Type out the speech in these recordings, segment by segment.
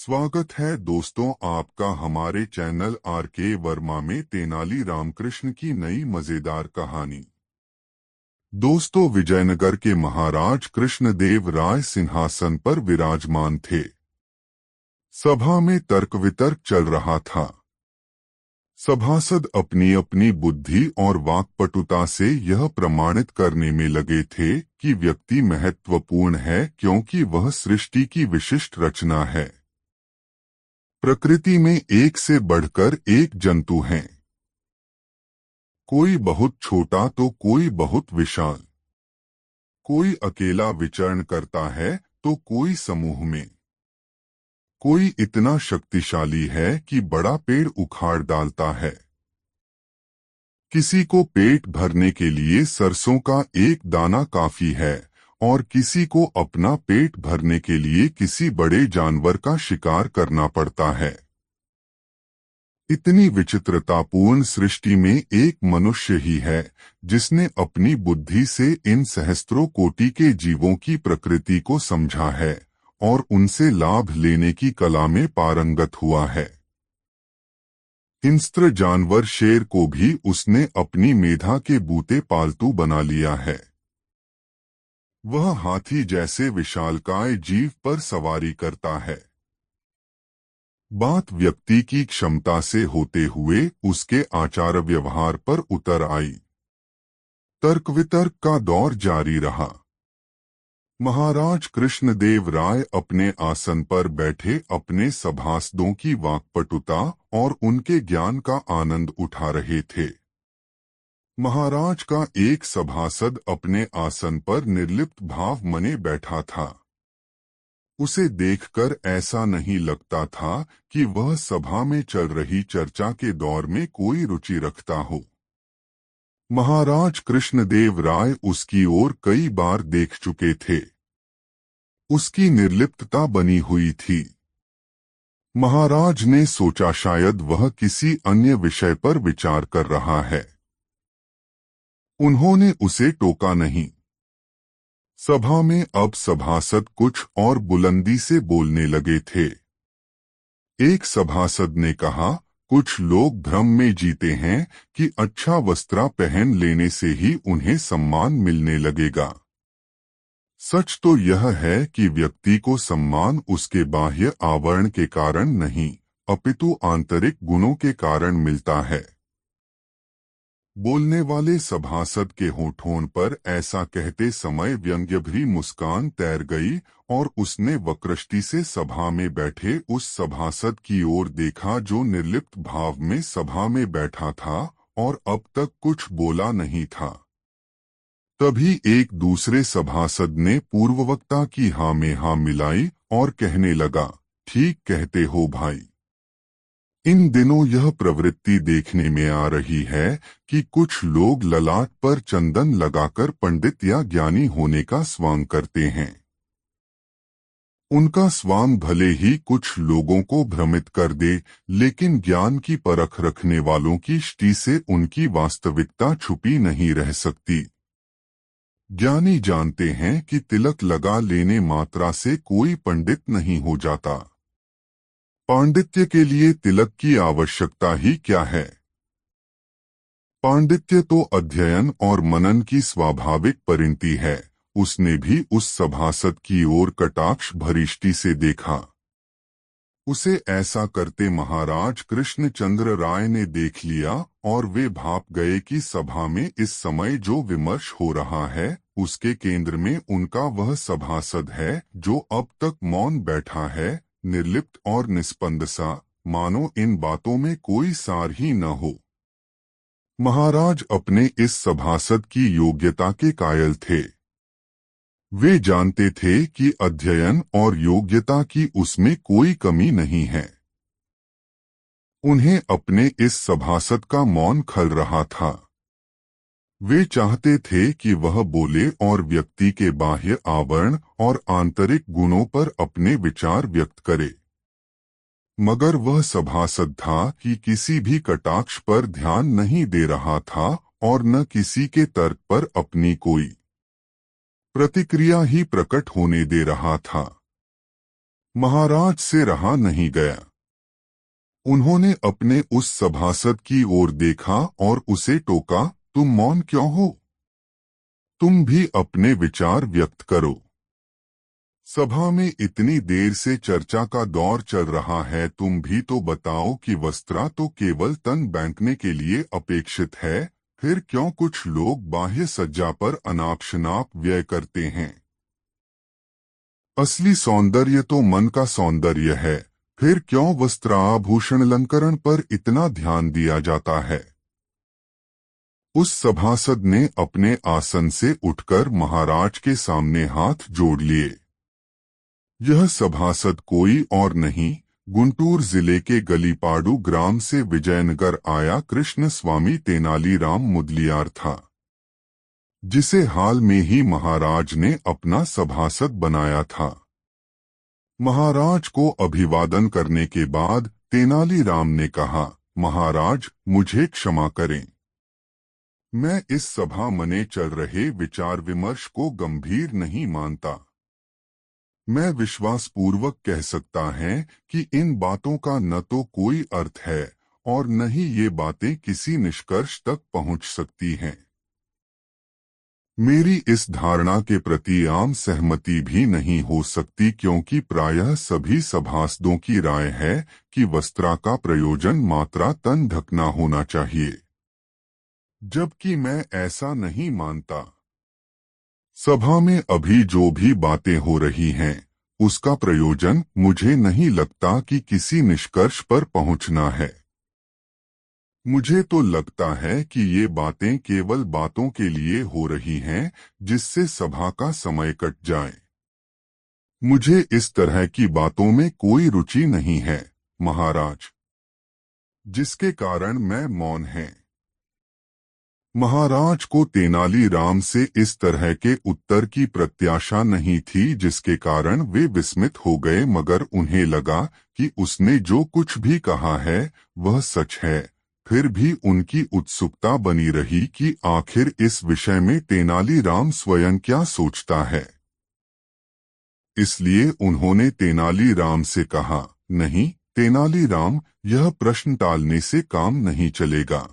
स्वागत है दोस्तों आपका हमारे चैनल आर के वर्मा में तेनाली रामकृष्ण की नई मजेदार कहानी। दोस्तों, विजयनगर के महाराज कृष्णदेव राय सिंहासन पर विराजमान थे। सभा में तर्क वितर्क चल रहा था। सभासद अपनी अपनी बुद्धि और वाक्पटुता से यह प्रमाणित करने में लगे थे कि व्यक्ति महत्वपूर्ण है क्योंकि वह सृष्टि की विशिष्ट रचना है। प्रकृति में एक से बढ़कर एक जंतु हैं। कोई बहुत छोटा तो कोई बहुत विशाल। कोई अकेला विचरण करता है तो कोई समूह में। कोई इतना शक्तिशाली है कि बड़ा पेड़ उखाड़ डालता है। किसी को पेट भरने के लिए सरसों का एक दाना काफी है और किसी को अपना पेट भरने के लिए किसी बड़े जानवर का शिकार करना पड़ता है। इतनी विचित्रतापूर्ण सृष्टि में एक मनुष्य ही है जिसने अपनी बुद्धि से इन सहस्त्रों कोटि के जीवों की प्रकृति को समझा है और उनसे लाभ लेने की कला में पारंगत हुआ है। हिंस्त्र जानवर शेर को भी उसने अपनी मेधा के बूते पालतू बना लिया है। वह हाथी जैसे विशालकाय जीव पर सवारी करता है। बात व्यक्ति की क्षमता से होते हुए उसके आचार व्यवहार पर उतर आई। तर्क वितर्क का दौर जारी रहा। महाराज कृष्णदेव राय अपने आसन पर बैठे अपने सभासदों की वाक्पटुता और उनके ज्ञान का आनंद उठा रहे थे। महाराज का एक सभासद अपने आसन पर निर्लिप्त भाव मने बैठा था। उसे देखकर ऐसा नहीं लगता था कि वह सभा में चल रही चर्चा के दौर में कोई रुचि रखता हो। महाराज कृष्णदेव राय उसकी ओर कई बार देख चुके थे। उसकी निर्लिप्तता बनी हुई थी। महाराज ने सोचा शायद वह किसी अन्य विषय पर विचार कर रहा है। उन्होंने उसे टोका नहीं। सभा में अब सभासद कुछ और बुलंदी से बोलने लगे थे। एक सभासद ने कहा, कुछ लोग भ्रम में जीते हैं कि अच्छा वस्त्र पहन लेने से ही उन्हें सम्मान मिलने लगेगा। सच तो यह है कि व्यक्ति को सम्मान उसके बाह्य आवरण के कारण नहीं, अपितु आंतरिक गुणों के कारण मिलता है। बोलने वाले सभासद के होठों पर ऐसा कहते समय व्यंग्यभरी मुस्कान तैर गई और उसने वक्रष्टि से सभा में बैठे उस सभासद की ओर देखा जो निर्लिप्त भाव में सभा में बैठा था और अब तक कुछ बोला नहीं था। तभी एक दूसरे सभासद ने पूर्ववक्ता की हाँ में हाँ मिलाई और कहने लगा, ठीक कहते हो भाई। इन दिनों यह प्रवृत्ति देखने में आ रही है कि कुछ लोग ललाट पर चंदन लगाकर पंडित या ज्ञानी होने का स्वांग करते हैं। उनका स्वांग भले ही कुछ लोगों को भ्रमित कर दे, लेकिन ज्ञान की परख रखने वालों की दृष्टि से उनकी वास्तविकता छुपी नहीं रह सकती। ज्ञानी जानते हैं कि तिलक लगा लेने मात्रा से कोई पंडित नहीं हो जाता। पांडित्य के लिए तिलक की आवश्यकता ही क्या है? पांडित्य तो अध्ययन और मनन की स्वाभाविक परिणति है। उसने भी उस सभासद की ओर कटाक्ष भरिष्टि से देखा। उसे ऐसा करते महाराज कृष्णचंद्र राय ने देख लिया और वे भाप गए कि सभा में इस समय जो विमर्श हो रहा है उसके केंद्र में उनका वह सभासद है जो अब तक मौन बैठा है, निर्लिप्त और निस्पंद सा, मानो इन बातों में कोई सार ही न हो। महाराज अपने इस सभासद की योग्यता के कायल थे। वे जानते थे कि अध्ययन और योग्यता की उसमें कोई कमी नहीं है। उन्हें अपने इस सभासद का मौन खल रहा था। वे चाहते थे कि वह बोले और व्यक्ति के बाह्य आवरण और आंतरिक गुणों पर अपने विचार व्यक्त करे। मगर वह सभासद था कि किसी भी कटाक्ष पर ध्यान नहीं दे रहा था और न किसी के तर्क पर अपनी कोई प्रतिक्रिया ही प्रकट होने दे रहा था। महाराज से रहा नहीं गया। उन्होंने अपने उस सभासद की ओर देखा और उसे टोका, तुम मौन क्यों हो? तुम भी अपने विचार व्यक्त करो। सभा में इतनी देर से चर्चा का दौर चल रहा है, तुम भी तो बताओ कि वस्त्रा तो केवल तन बांधने के लिए अपेक्षित है, फिर क्यों कुछ लोग बाह्य सज्जा पर अनाप शनाप व्यय करते हैं? असली सौंदर्य तो मन का सौंदर्य है, फिर क्यों वस्त्राभूषण अलंकरण पर इतना ध्यान दिया जाता है? उस सभासद ने अपने आसन से उठकर महाराज के सामने हाथ जोड़ लिए। यह सभासद कोई और नहीं, गुंटूर जिले के गलीपाड़ू ग्राम से विजयनगर आया कृष्ण स्वामी तेनालीराम मुदलियार था, जिसे हाल में ही महाराज ने अपना सभासद बनाया था। महाराज को अभिवादन करने के बाद तेनालीराम ने कहा, महाराज मुझे क्षमा करें, मैं इस सभा में चल रहे विचार विमर्श को गंभीर नहीं मानता। मैं विश्वासपूर्वक कह सकता है कि इन बातों का न तो कोई अर्थ है और न ही ये बातें किसी निष्कर्ष तक पहुंच सकती हैं। मेरी इस धारणा के प्रति आम सहमति भी नहीं हो सकती, क्योंकि प्रायः सभी सभासदों की राय है कि वस्त्रा का प्रयोजन मात्रा तन ढकना होना चाहिए, जबकि मैं ऐसा नहीं मानता। सभा में अभी जो भी बातें हो रही हैं, उसका प्रयोजन मुझे नहीं लगता कि किसी निष्कर्ष पर पहुंचना है। मुझे तो लगता है कि ये बातें केवल बातों के लिए हो रही हैं, जिससे सभा का समय कट जाए। मुझे इस तरह की बातों में कोई रुचि नहीं है, महाराज, जिसके कारण मैं मौन है। महाराज को तेनालीराम से इस तरह के उत्तर की प्रत्याशा नहीं थी, जिसके कारण वे विस्मित हो गए, मगर उन्हें लगा कि उसने जो कुछ भी कहा है वह सच है। फिर भी उनकी उत्सुकता बनी रही कि आखिर इस विषय में तेनालीराम स्वयं क्या सोचता है। इसलिए उन्होंने तेनालीराम से कहा, नहीं तेनालीराम, यह प्रश्न टालने से काम नहीं चलेगा,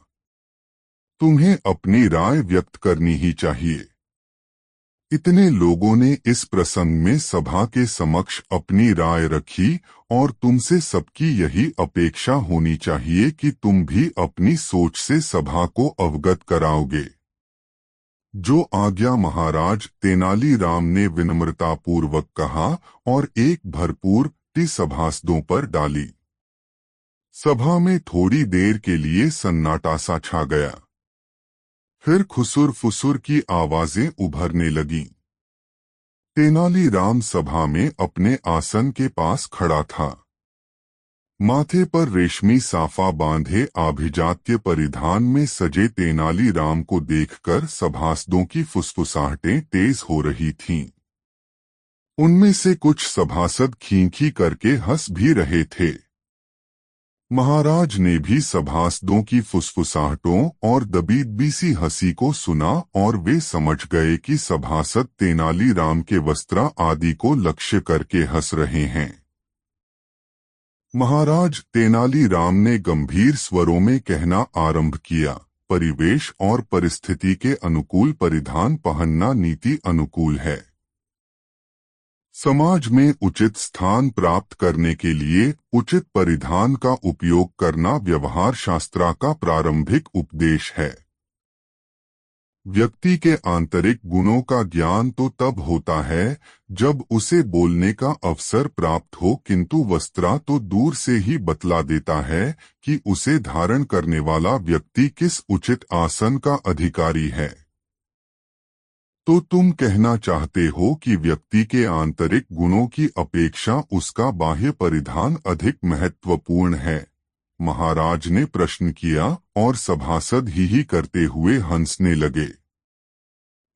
तुम्हें अपनी राय व्यक्त करनी ही चाहिए। इतने लोगों ने इस प्रसंग में सभा के समक्ष अपनी राय रखी और तुमसे सबकी यही अपेक्षा होनी चाहिए कि तुम भी अपनी सोच से सभा को अवगत कराओगे। जो आज्ञा महाराज, तेनालीराम ने विनम्रतापूर्वक कहा और एक भरपूर टी सभासदों पर डाली। सभा में थोड़ी देर के लिए सन्नाटा सा छा गया। फिर खुसुर फुसुर की आवाजें उभरने लगीं। तेनालीराम सभा में अपने आसन के पास खड़ा था। माथे पर रेशमी साफा बांधे आभिजात्य परिधान में सजे तेनालीराम को देखकर सभासदों की फुसफुसाहटें तेज हो रही थीं। उनमें से कुछ सभासद खींखी करके हंस भी रहे थे। महाराज ने भी सभासदों की फुसफुसाहटों और दबीदबी सी हंसी को सुना और वे समझ गए कि सभासद तेनालीराम के वस्त्र आदि को लक्ष्य करके हंस रहे हैं। महाराज, तेनालीराम ने गंभीर स्वरों में कहना आरंभ किया, परिवेश और परिस्थिति के अनुकूल परिधान पहनना नीति अनुकूल है। समाज में उचित स्थान प्राप्त करने के लिए उचित परिधान का उपयोग करना व्यवहार शास्त्र का प्रारंभिक उपदेश है। व्यक्ति के आंतरिक गुणों का ज्ञान तो तब होता है जब उसे बोलने का अवसर प्राप्त हो, किंतु वस्त्रा तो दूर से ही बतला देता है कि उसे धारण करने वाला व्यक्ति किस उचित आसन का अधिकारी है। तो तुम कहना चाहते हो कि व्यक्ति के आंतरिक गुणों की अपेक्षा उसका बाह्य परिधान अधिक महत्वपूर्ण है? महाराज ने प्रश्न किया और सभासद ही करते हुए हंसने लगे।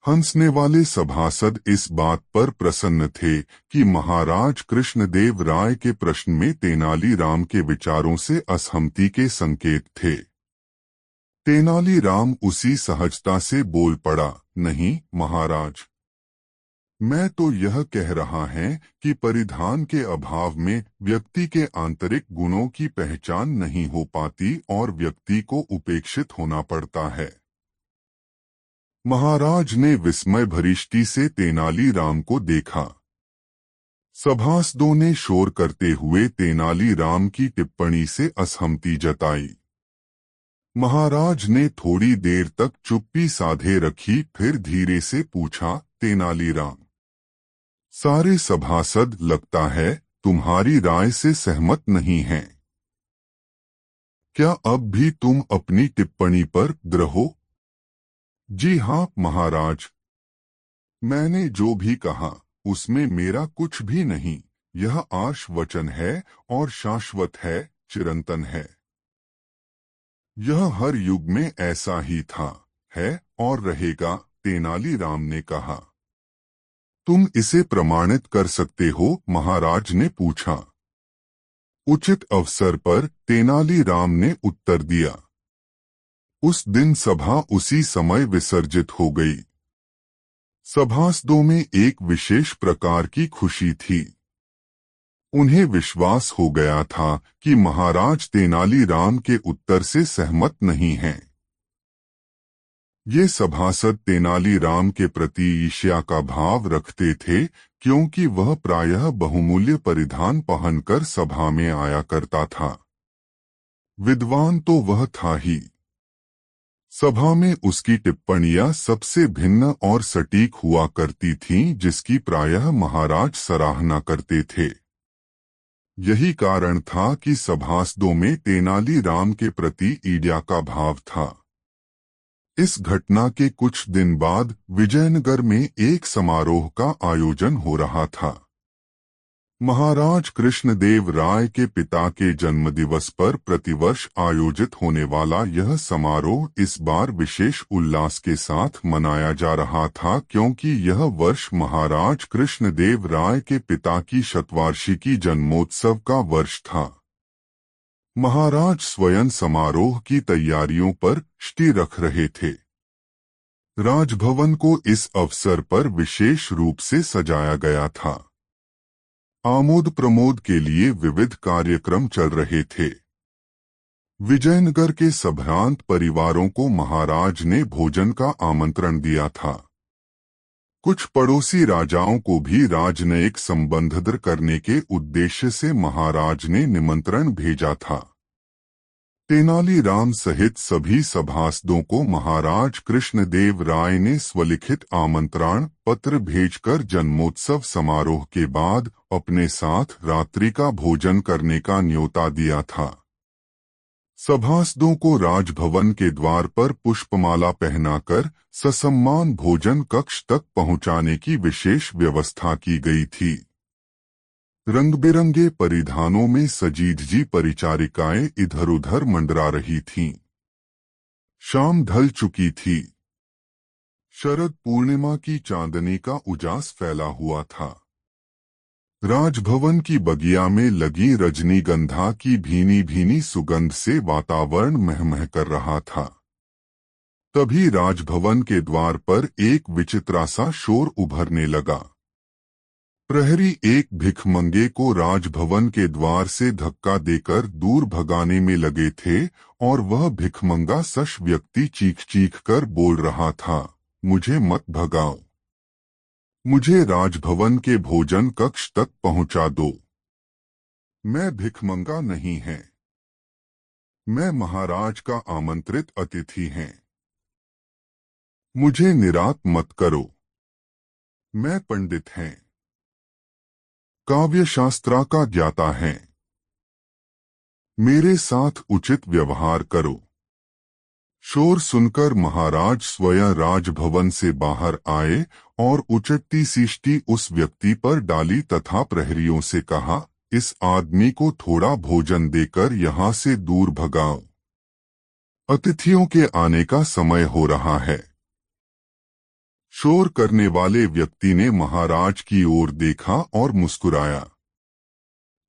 हंसने वाले सभासद इस बात पर प्रसन्न थे कि महाराज कृष्णदेव राय के प्रश्न में तेनालीराम के विचारों से असहमति के संकेत थे। तेनालीराम उसी सहजता से बोल पड़ा, नहीं महाराज, मैं तो यह कह रहा है कि परिधान के अभाव में व्यक्ति के आंतरिक गुणों की पहचान नहीं हो पाती और व्यक्ति को उपेक्षित होना पड़ता है। महाराज ने विस्मय भरिष्टि से तेनालीराम को देखा। सभासदों ने शोर करते हुए तेनालीराम की टिप्पणी से असहमति जताई। महाराज ने थोड़ी देर तक चुप्पी साधे रखी, फिर धीरे से पूछा, तेनालीराम, सारे सभासद लगता है तुम्हारी राय से सहमत नहीं हैं। क्या अब भी तुम अपनी टिप्पणी पर दृढ़ हो? जी हाँ महाराज, मैंने जो भी कहा उसमें मेरा कुछ भी नहीं, यह आर्ष वचन है और शाश्वत है, चिरंतन है। यह हर युग में ऐसा ही था, है और रहेगा, तेनालीराम ने कहा। तुम इसे प्रमाणित कर सकते हो? महाराज ने पूछा। उचित अवसर पर तेनालीराम ने उत्तर दिया। उस दिन सभा उसी समय विसर्जित हो गई। सभासदों में एक विशेष प्रकार की खुशी थी। उन्हें विश्वास हो गया था कि महाराज तेनालीराम के उत्तर से सहमत नहीं हैं। ये सभासद तेनालीराम के प्रति ईर्ष्या का भाव रखते थे, क्योंकि वह प्रायः बहुमूल्य परिधान पहनकर सभा में आया करता था। विद्वान तो वह था ही। सभा में उसकी टिप्पणियां सबसे भिन्न और सटीक हुआ करती थीं, जिसकी प्रायः महाराज सराहना करते थे। यही कारण था कि सभासदों में तेनालीराम के प्रति ईर्ष्या का भाव था। इस घटना के कुछ दिन बाद विजयनगर में एक समारोह का आयोजन हो रहा था। महाराज कृष्णदेव राय के पिता के जन्मदिवस पर प्रतिवर्ष आयोजित होने वाला यह समारोह इस बार विशेष उल्लास के साथ मनाया जा रहा था, क्योंकि यह वर्ष महाराज कृष्णदेव राय के पिता की शतवार्षिकी जन्मोत्सव का वर्ष था। महाराज स्वयं समारोह की तैयारियों पर दृष्टि रख रहे थे। राजभवन को इस अवसर पर विशेष रूप से सजाया गया था। आमोद प्रमोद के लिए विविध कार्यक्रम चल रहे थे। विजयनगर के सभ्रांत परिवारों को महाराज ने भोजन का आमंत्रण दिया था। कुछ पड़ोसी राजाओं को भी राजनयिक संबंध दृढ़ करने के उद्देश्य से महाराज ने निमंत्रण भेजा था। तेनालीराम सहित सभी सभासदों को महाराज कृष्णदेव राय ने स्वलिखित आमंत्रण पत्र भेजकर जन्मोत्सव समारोह के बाद अपने साथ रात्रि का भोजन करने का न्योता दिया था। सभासदों को राजभवन के द्वार पर पुष्पमाला पहनाकर ससम्मान भोजन कक्ष तक पहुंचाने की विशेष व्यवस्था की गई थी। रंग-बिरंगे परिधानों में सजी-धजी परिचारिकाएं इधर-उधर मंडरा रही थीं। शाम ढल चुकी थी। शरद पूर्णिमा की चांदनी का उजास फैला हुआ था। राजभवन की बगिया में लगी रजनीगंधा की भीनी-भीनी सुगंध से वातावरण महमह कर रहा था। तभी राजभवन के द्वार पर एक विचित्रा सा शोर उभरने लगा। प्रहरी एक भिखमंगे को राजभवन के द्वार से धक्का देकर दूर भगाने में लगे थे और वह भिखमंगा शश व्यक्ति चीख-चीख कर बोल रहा था, मुझे मत भगाओ, मुझे राजभवन के भोजन कक्ष तक पहुंचा दो। मैं भिखमंगा नहीं है, मैं महाराज का आमंत्रित अतिथि हैं। मुझे निरात मत करो, मैं पंडित हैं, काव्यशास्त्रा का ज्ञाता है, मेरे साथ उचित व्यवहार करो। शोर सुनकर महाराज स्वयं राजभवन से बाहर आए और उचटती सीष्टी उस व्यक्ति पर डाली तथा प्रहरियों से कहा, इस आदमी को थोड़ा भोजन देकर यहाँ से दूर भगाओ। अतिथियों के आने का समय हो रहा है। शोर करने वाले व्यक्ति ने महाराज की ओर देखा और मुस्कुराया।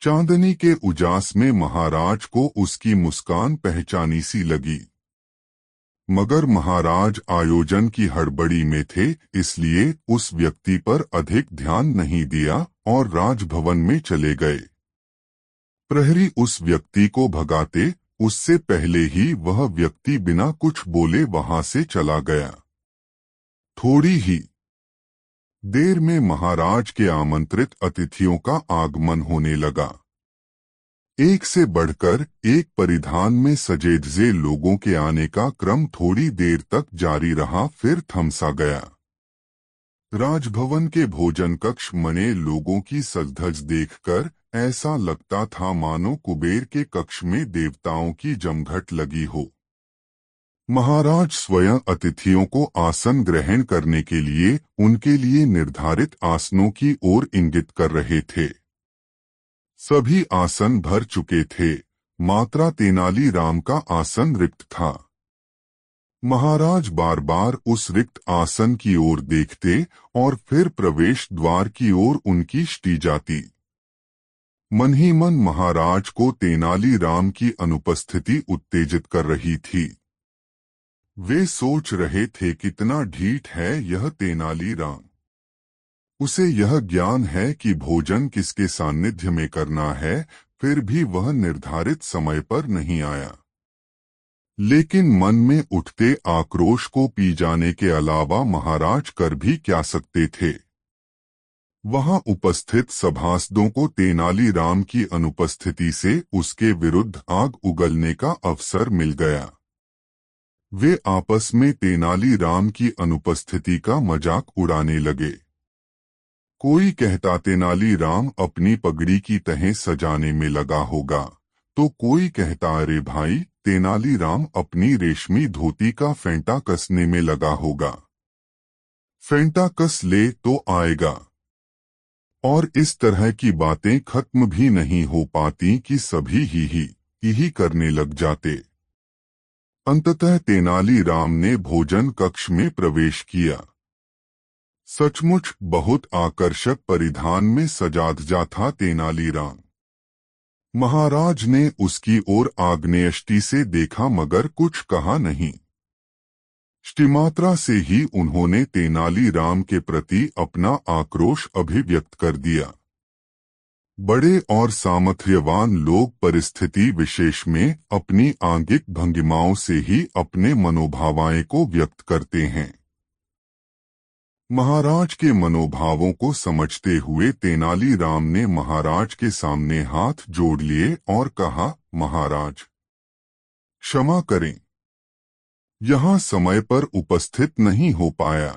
चांदनी के उजास में महाराज को उसकी मुस्कान पहचानी सी लगी। मगर महाराज आयोजन की हड़बड़ी में थे, इसलिए उस व्यक्ति पर अधिक ध्यान नहीं दिया और राजभवन में चले गए। प्रहरी उस व्यक्ति को भगाते उससे पहले ही वह व्यक्ति बिना कुछ बोले वहां से चला गया। थोड़ी ही देर में महाराज के आमंत्रित अतिथियों का आगमन होने लगा। एक से बढ़कर एक परिधान में सजे धजे लोगों के आने का क्रम थोड़ी देर तक जारी रहा, फिर थमसा गया। राजभवन के भोजन कक्ष मने लोगों की सजधज देखकर ऐसा लगता था मानो कुबेर के कक्ष में देवताओं की जमघट लगी हो। महाराज स्वयं अतिथियों को आसन ग्रहण करने के लिए उनके लिए निर्धारित आसनों की ओर इंगित कर रहे थे। सभी आसन भर चुके थे, मात्र तेनालीराम का आसन रिक्त था। महाराज बार बार उस रिक्त आसन की ओर देखते और फिर प्रवेश द्वार की ओर उनकी दृष्टि जाती। मन ही मन महाराज को तेनालीराम की अनुपस्थिति उत्तेजित कर रही थी। वे सोच रहे थे कितना ढीठ है यह तेनालीराम। उसे यह ज्ञान है कि भोजन किसके सानिध्य में करना है, फिर भी वह निर्धारित समय पर नहीं आया। लेकिन मन में उठते आक्रोश को पी जाने के अलावा महाराज कर भी क्या सकते थे। वहां उपस्थित सभासदों को तेनालीराम की अनुपस्थिति से उसके विरुद्ध आग उगलने का अवसर मिल गया। वे आपस में तेनालीराम की अनुपस्थिति का मजाक उड़ाने लगे। कोई कहता तेनालीराम अपनी पगड़ी की तह सजाने में लगा होगा, तो कोई कहता अरे भाई तेनालीराम अपनी रेशमी धोती का फेंटा कसने में लगा होगा। फेंटा कस ले तो आएगा। और इस तरह की बातें खत्म भी नहीं हो पाती कि सभी ही करने लग जाते। अंततः तेनालीराम ने भोजन कक्ष में प्रवेश किया। सचमुच बहुत आकर्षक परिधान में सजा धजा था तेनालीराम। महाराज ने उसकी ओर आग्नेयष्टि से देखा मगर कुछ कहा नहीं। दृष्टिमात्रा से ही उन्होंने तेनालीराम के प्रति अपना आक्रोश अभिव्यक्त कर दिया। बड़े और सामर्थ्यवान लोग परिस्थिति विशेष में अपनी आंगिक भंगिमाओं से ही अपने मनोभावाएं को व्यक्त करते हैं। महाराज के मनोभावों को समझते हुए तेनालीराम ने महाराज के सामने हाथ जोड़ लिए और कहा, महाराज क्षमा करें, यहाँ समय पर उपस्थित नहीं हो पाया।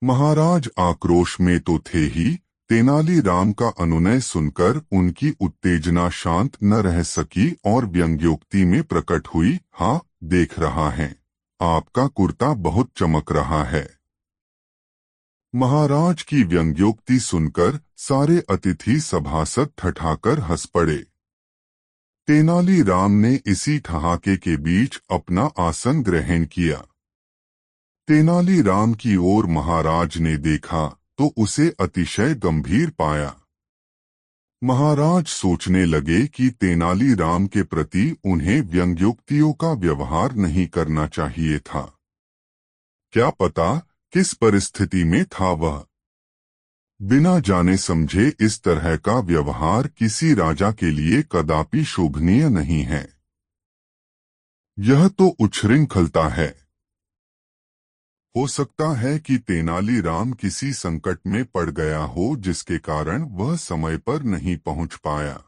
महाराज आक्रोश में तो थे ही, तेनालीराम का अनुनय सुनकर उनकी उत्तेजना शांत न रह सकी और व्यंग्योक्ति में प्रकट हुई, हाँ देख रहा है, आपका कुर्ता बहुत चमक रहा है। महाराज की व्यंग्योक्ति सुनकर सारे अतिथि सभासद ठठाकर हंस पड़े। तेनालीराम ने इसी ठहाके के बीच अपना आसन ग्रहण किया। तेनालीराम की ओर महाराज ने देखा तो उसे अतिशय गंभीर पाया। महाराज सोचने लगे कि तेनालीराम के प्रति उन्हें व्यंग्योक्तियों का व्यवहार नहीं करना चाहिए था। क्या पता किस परिस्थिति में था वह। बिना जाने समझे इस तरह का व्यवहार किसी राजा के लिए कदापि शोभनीय नहीं है। यह तो उच्छृंखलता है। हो सकता है कि तेनालीराम किसी संकट में पड़ गया हो जिसके कारण वह समय पर नहीं पहुंच पाया।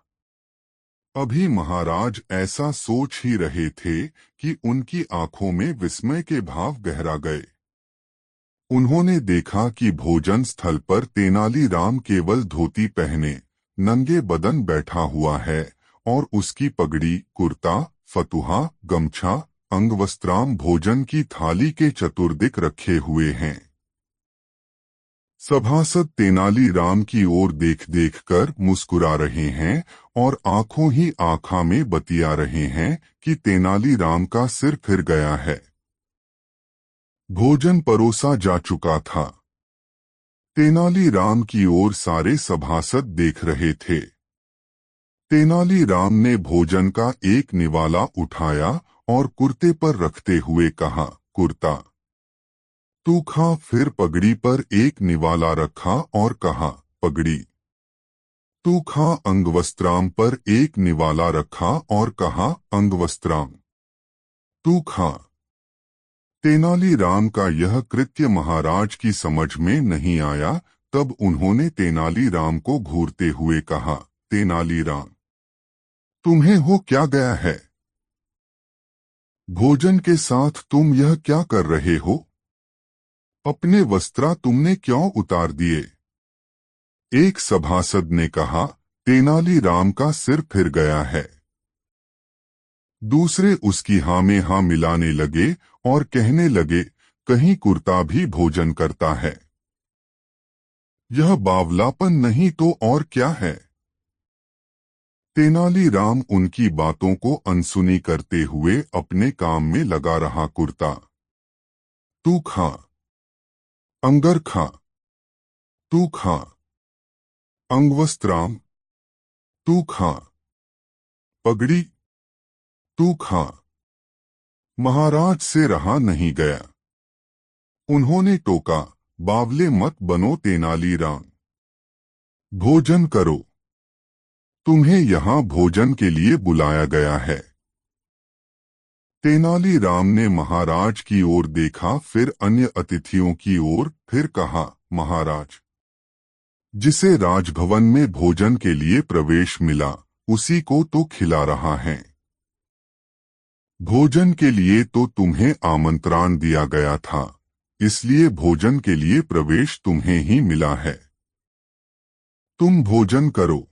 अभी महाराज ऐसा सोच ही रहे थे कि उनकी आंखों में विस्मय के भाव गहरा गए। उन्होंने देखा कि भोजन स्थल पर तेनालीराम केवल धोती पहने नंगे बदन बैठा हुआ है और उसकी पगड़ी, कुर्ता, फतुहा, गमछा, अंगवस्त्राम भोजन की थाली के चतुर्दिक रखे हुए हैं। सभासद तेनालीराम की ओर देख देख कर मुस्कुरा रहे हैं और आंखों ही आंखों में बतिया रहे हैं कि तेनालीराम का सिर फिर गया है। भोजन परोसा जा चुका था। तेनालीराम की ओर सारे सभासद देख रहे थे। तेनालीराम ने भोजन का एक निवाला उठाया और कुर्ते पर रखते हुए कहा, कुर्ता तू खा। फिर पगड़ी पर एक निवाला रखा और कहा, पगड़ी तू खा। अंगवस्त्राम पर एक निवाला रखा और कहा, अंगवस्त्राम तू खा। तेनालीराम का यह कृत्य महाराज की समझ में नहीं आया। तब उन्होंने तेनालीराम को घूरते हुए कहा, तेनालीराम तुम्हें हो क्या गया है? भोजन के साथ तुम यह क्या कर रहे हो? अपने वस्त्र तुमने क्यों उतार दिए? एक सभासद ने कहा, तेनालीराम का सिर फिर गया है। दूसरे उसकी हाँ में हाँ मिलाने लगे और कहने लगे, कहीं कुर्ता भी भोजन करता है? यह बावलापन नहीं तो और क्या है? तेनालीराम उनकी बातों को अनसुनी करते हुए अपने काम में लगा रहा। कुर्ता तू खा। अंगरखा तू खा। अंगवस्त्राम तू खा। पगड़ी तू खा। महाराज से रहा नहीं गया। उन्होंने टोका, बावले मत बनो तेनालीराम, भोजन करो। तुम्हें यहाँ भोजन के लिए बुलाया गया है। तेनालीराम ने महाराज की ओर देखा, फिर अन्य अतिथियों की ओर, फिर कहा, महाराज जिसे राजभवन में भोजन के लिए प्रवेश मिला उसी को तो खिला रहा है। भोजन के लिए तो तुम्हें आमंत्रण दिया गया था, इसलिए भोजन के लिए प्रवेश तुम्हें ही मिला है। तुम भोजन करो।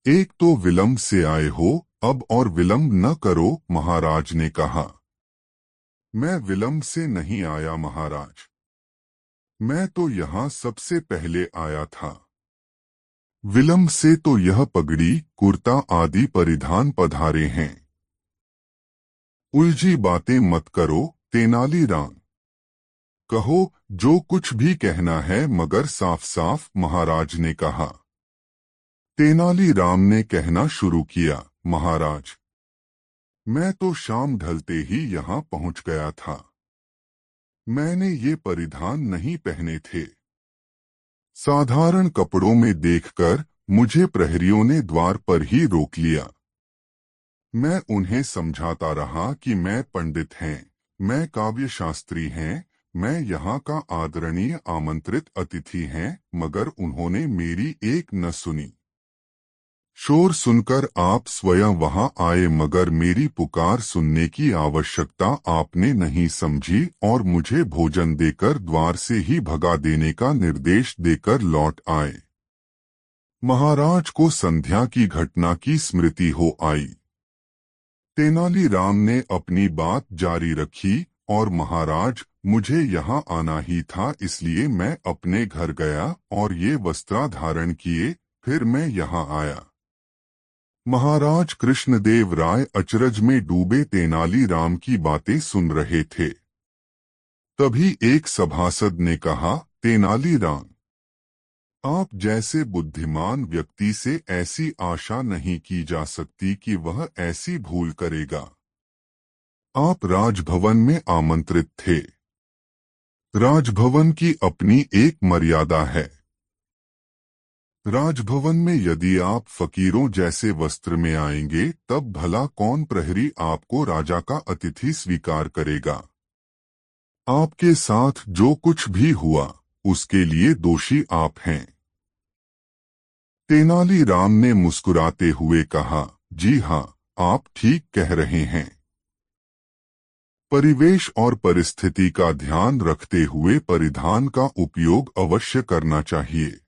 एक तो विलंब से आए हो, अब और विलंब न करो। महाराज ने कहा, मैं विलंब से नहीं आया महाराज, मैं तो यहाँ सबसे पहले आया था। विलंब से तो यह पगड़ी, कुर्ता आदि परिधान पधारे हैं। उलझी बातें मत करो तेनालीराम, कहो जो कुछ भी कहना है मगर साफ साफ। महाराज ने कहा। तेनालीराम ने कहना शुरू किया, महाराज मैं तो शाम ढलते ही यहाँ पहुँच गया था। मैंने ये परिधान नहीं पहने थे। साधारण कपड़ों में देखकर मुझे प्रहरियों ने द्वार पर ही रोक लिया। मैं उन्हें समझाता रहा कि मैं पंडित हैं, मैं काव्यशास्त्री हैं, मैं यहाँ का आदरणीय आमंत्रित अतिथि हैं, मगर उन्होंने मेरी एक न सुनी। शोर सुनकर आप स्वयं वहां आए, मगर मेरी पुकार सुनने की आवश्यकता आपने नहीं समझी और मुझे भोजन देकर द्वार से ही भगा देने का निर्देश देकर लौट आए। महाराज को संध्या की घटना की स्मृति हो आई। तेनालीराम ने अपनी बात जारी रखी, और महाराज मुझे यहाँ आना ही था, इसलिए मैं अपने घर गया और ये वस्त्र धारण किए, फिर मैं यहाँ आया। महाराज कृष्णदेव राय अचरज में डूबे तेनालीराम की बातें सुन रहे थे। तभी एक सभासद ने कहा, तेनालीराम आप जैसे बुद्धिमान व्यक्ति से ऐसी आशा नहीं की जा सकती कि वह ऐसी भूल करेगा। आप राजभवन में आमंत्रित थे। राजभवन की अपनी एक मर्यादा है। राजभवन में यदि आप फकीरों जैसे वस्त्र में आएंगे तब भला कौन प्रहरी आपको राजा का अतिथि स्वीकार करेगा। आपके साथ जो कुछ भी हुआ उसके लिए दोषी आप हैं। तेनालीराम ने मुस्कुराते हुए कहा, जी हाँ, आप ठीक कह रहे हैं। परिवेश और परिस्थिति का ध्यान रखते हुए परिधान का उपयोग अवश्य करना चाहिए।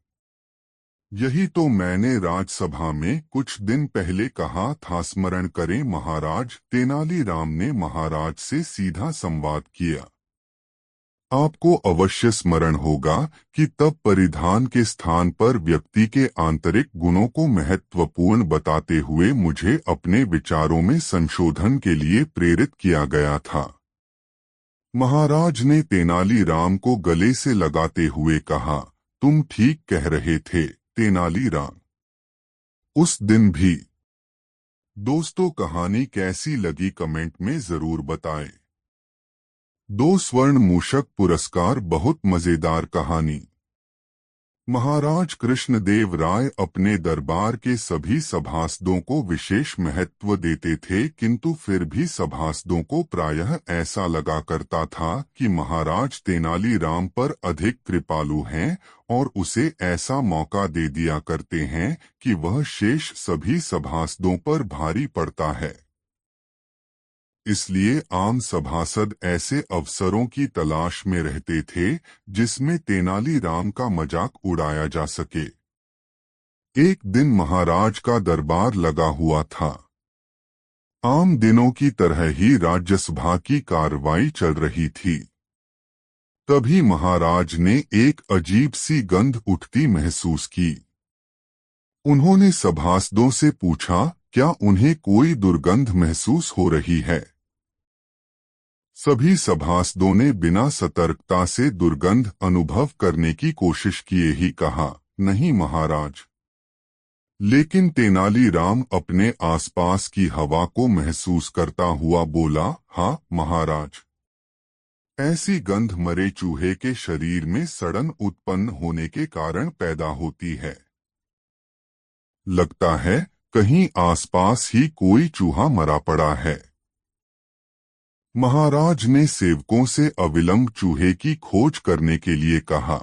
यही तो मैंने राजसभा में कुछ दिन पहले कहा था। स्मरण करें महाराज। तेनालीराम ने महाराज से सीधा संवाद किया। आपको अवश्य स्मरण होगा कि तब परिधान के स्थान पर व्यक्ति के आंतरिक गुणों को महत्वपूर्ण बताते हुए मुझे अपने विचारों में संशोधन के लिए प्रेरित किया गया था। महाराज ने तेनालीराम को गले से लगाते हुए कहा, तुम ठीक कह रहे थे तेनालीराम। उस दिन भी दोस्तों, कहानी कैसी लगी कमेंट में जरूर बताएं। दो स्वर्ण मूषक पुरस्कार बहुत मजेदार कहानी। महाराज कृष्णदेव राय अपने दरबार के सभी सभासदों को विशेष महत्व देते थे, किंतु फिर भी सभासदों को प्रायः ऐसा लगा करता था कि महाराज तेनालीराम पर अधिक कृपालु हैं और उसे ऐसा मौका दे दिया करते हैं कि वह शेष सभी सभासदों पर भारी पड़ता है। इसलिए आम सभासद ऐसे अवसरों की तलाश में रहते थे जिसमें तेनालीराम का मजाक उड़ाया जा सके। एक दिन महाराज का दरबार लगा हुआ था। आम दिनों की तरह ही राज्यसभा की कार्रवाई चल रही थी। तभी महाराज ने एक अजीब सी गंध उठती महसूस की। उन्होंने सभासदों से पूछा, क्या उन्हें कोई दुर्गंध महसूस हो रही है? सभी सभासदों ने बिना सतर्कता से दुर्गंध अनुभव करने की कोशिश किए ही कहा, नहीं महाराज। लेकिन तेनालीराम अपने आसपास की हवा को महसूस करता हुआ बोला, हाँ महाराज। ऐसी गंध मरे चूहे के शरीर में सड़न उत्पन्न होने के कारण पैदा होती है। लगता है कहीं आसपास ही कोई चूहा मरा पड़ा है। महाराज ने सेवकों से अविलंब चूहे की खोज करने के लिए कहा।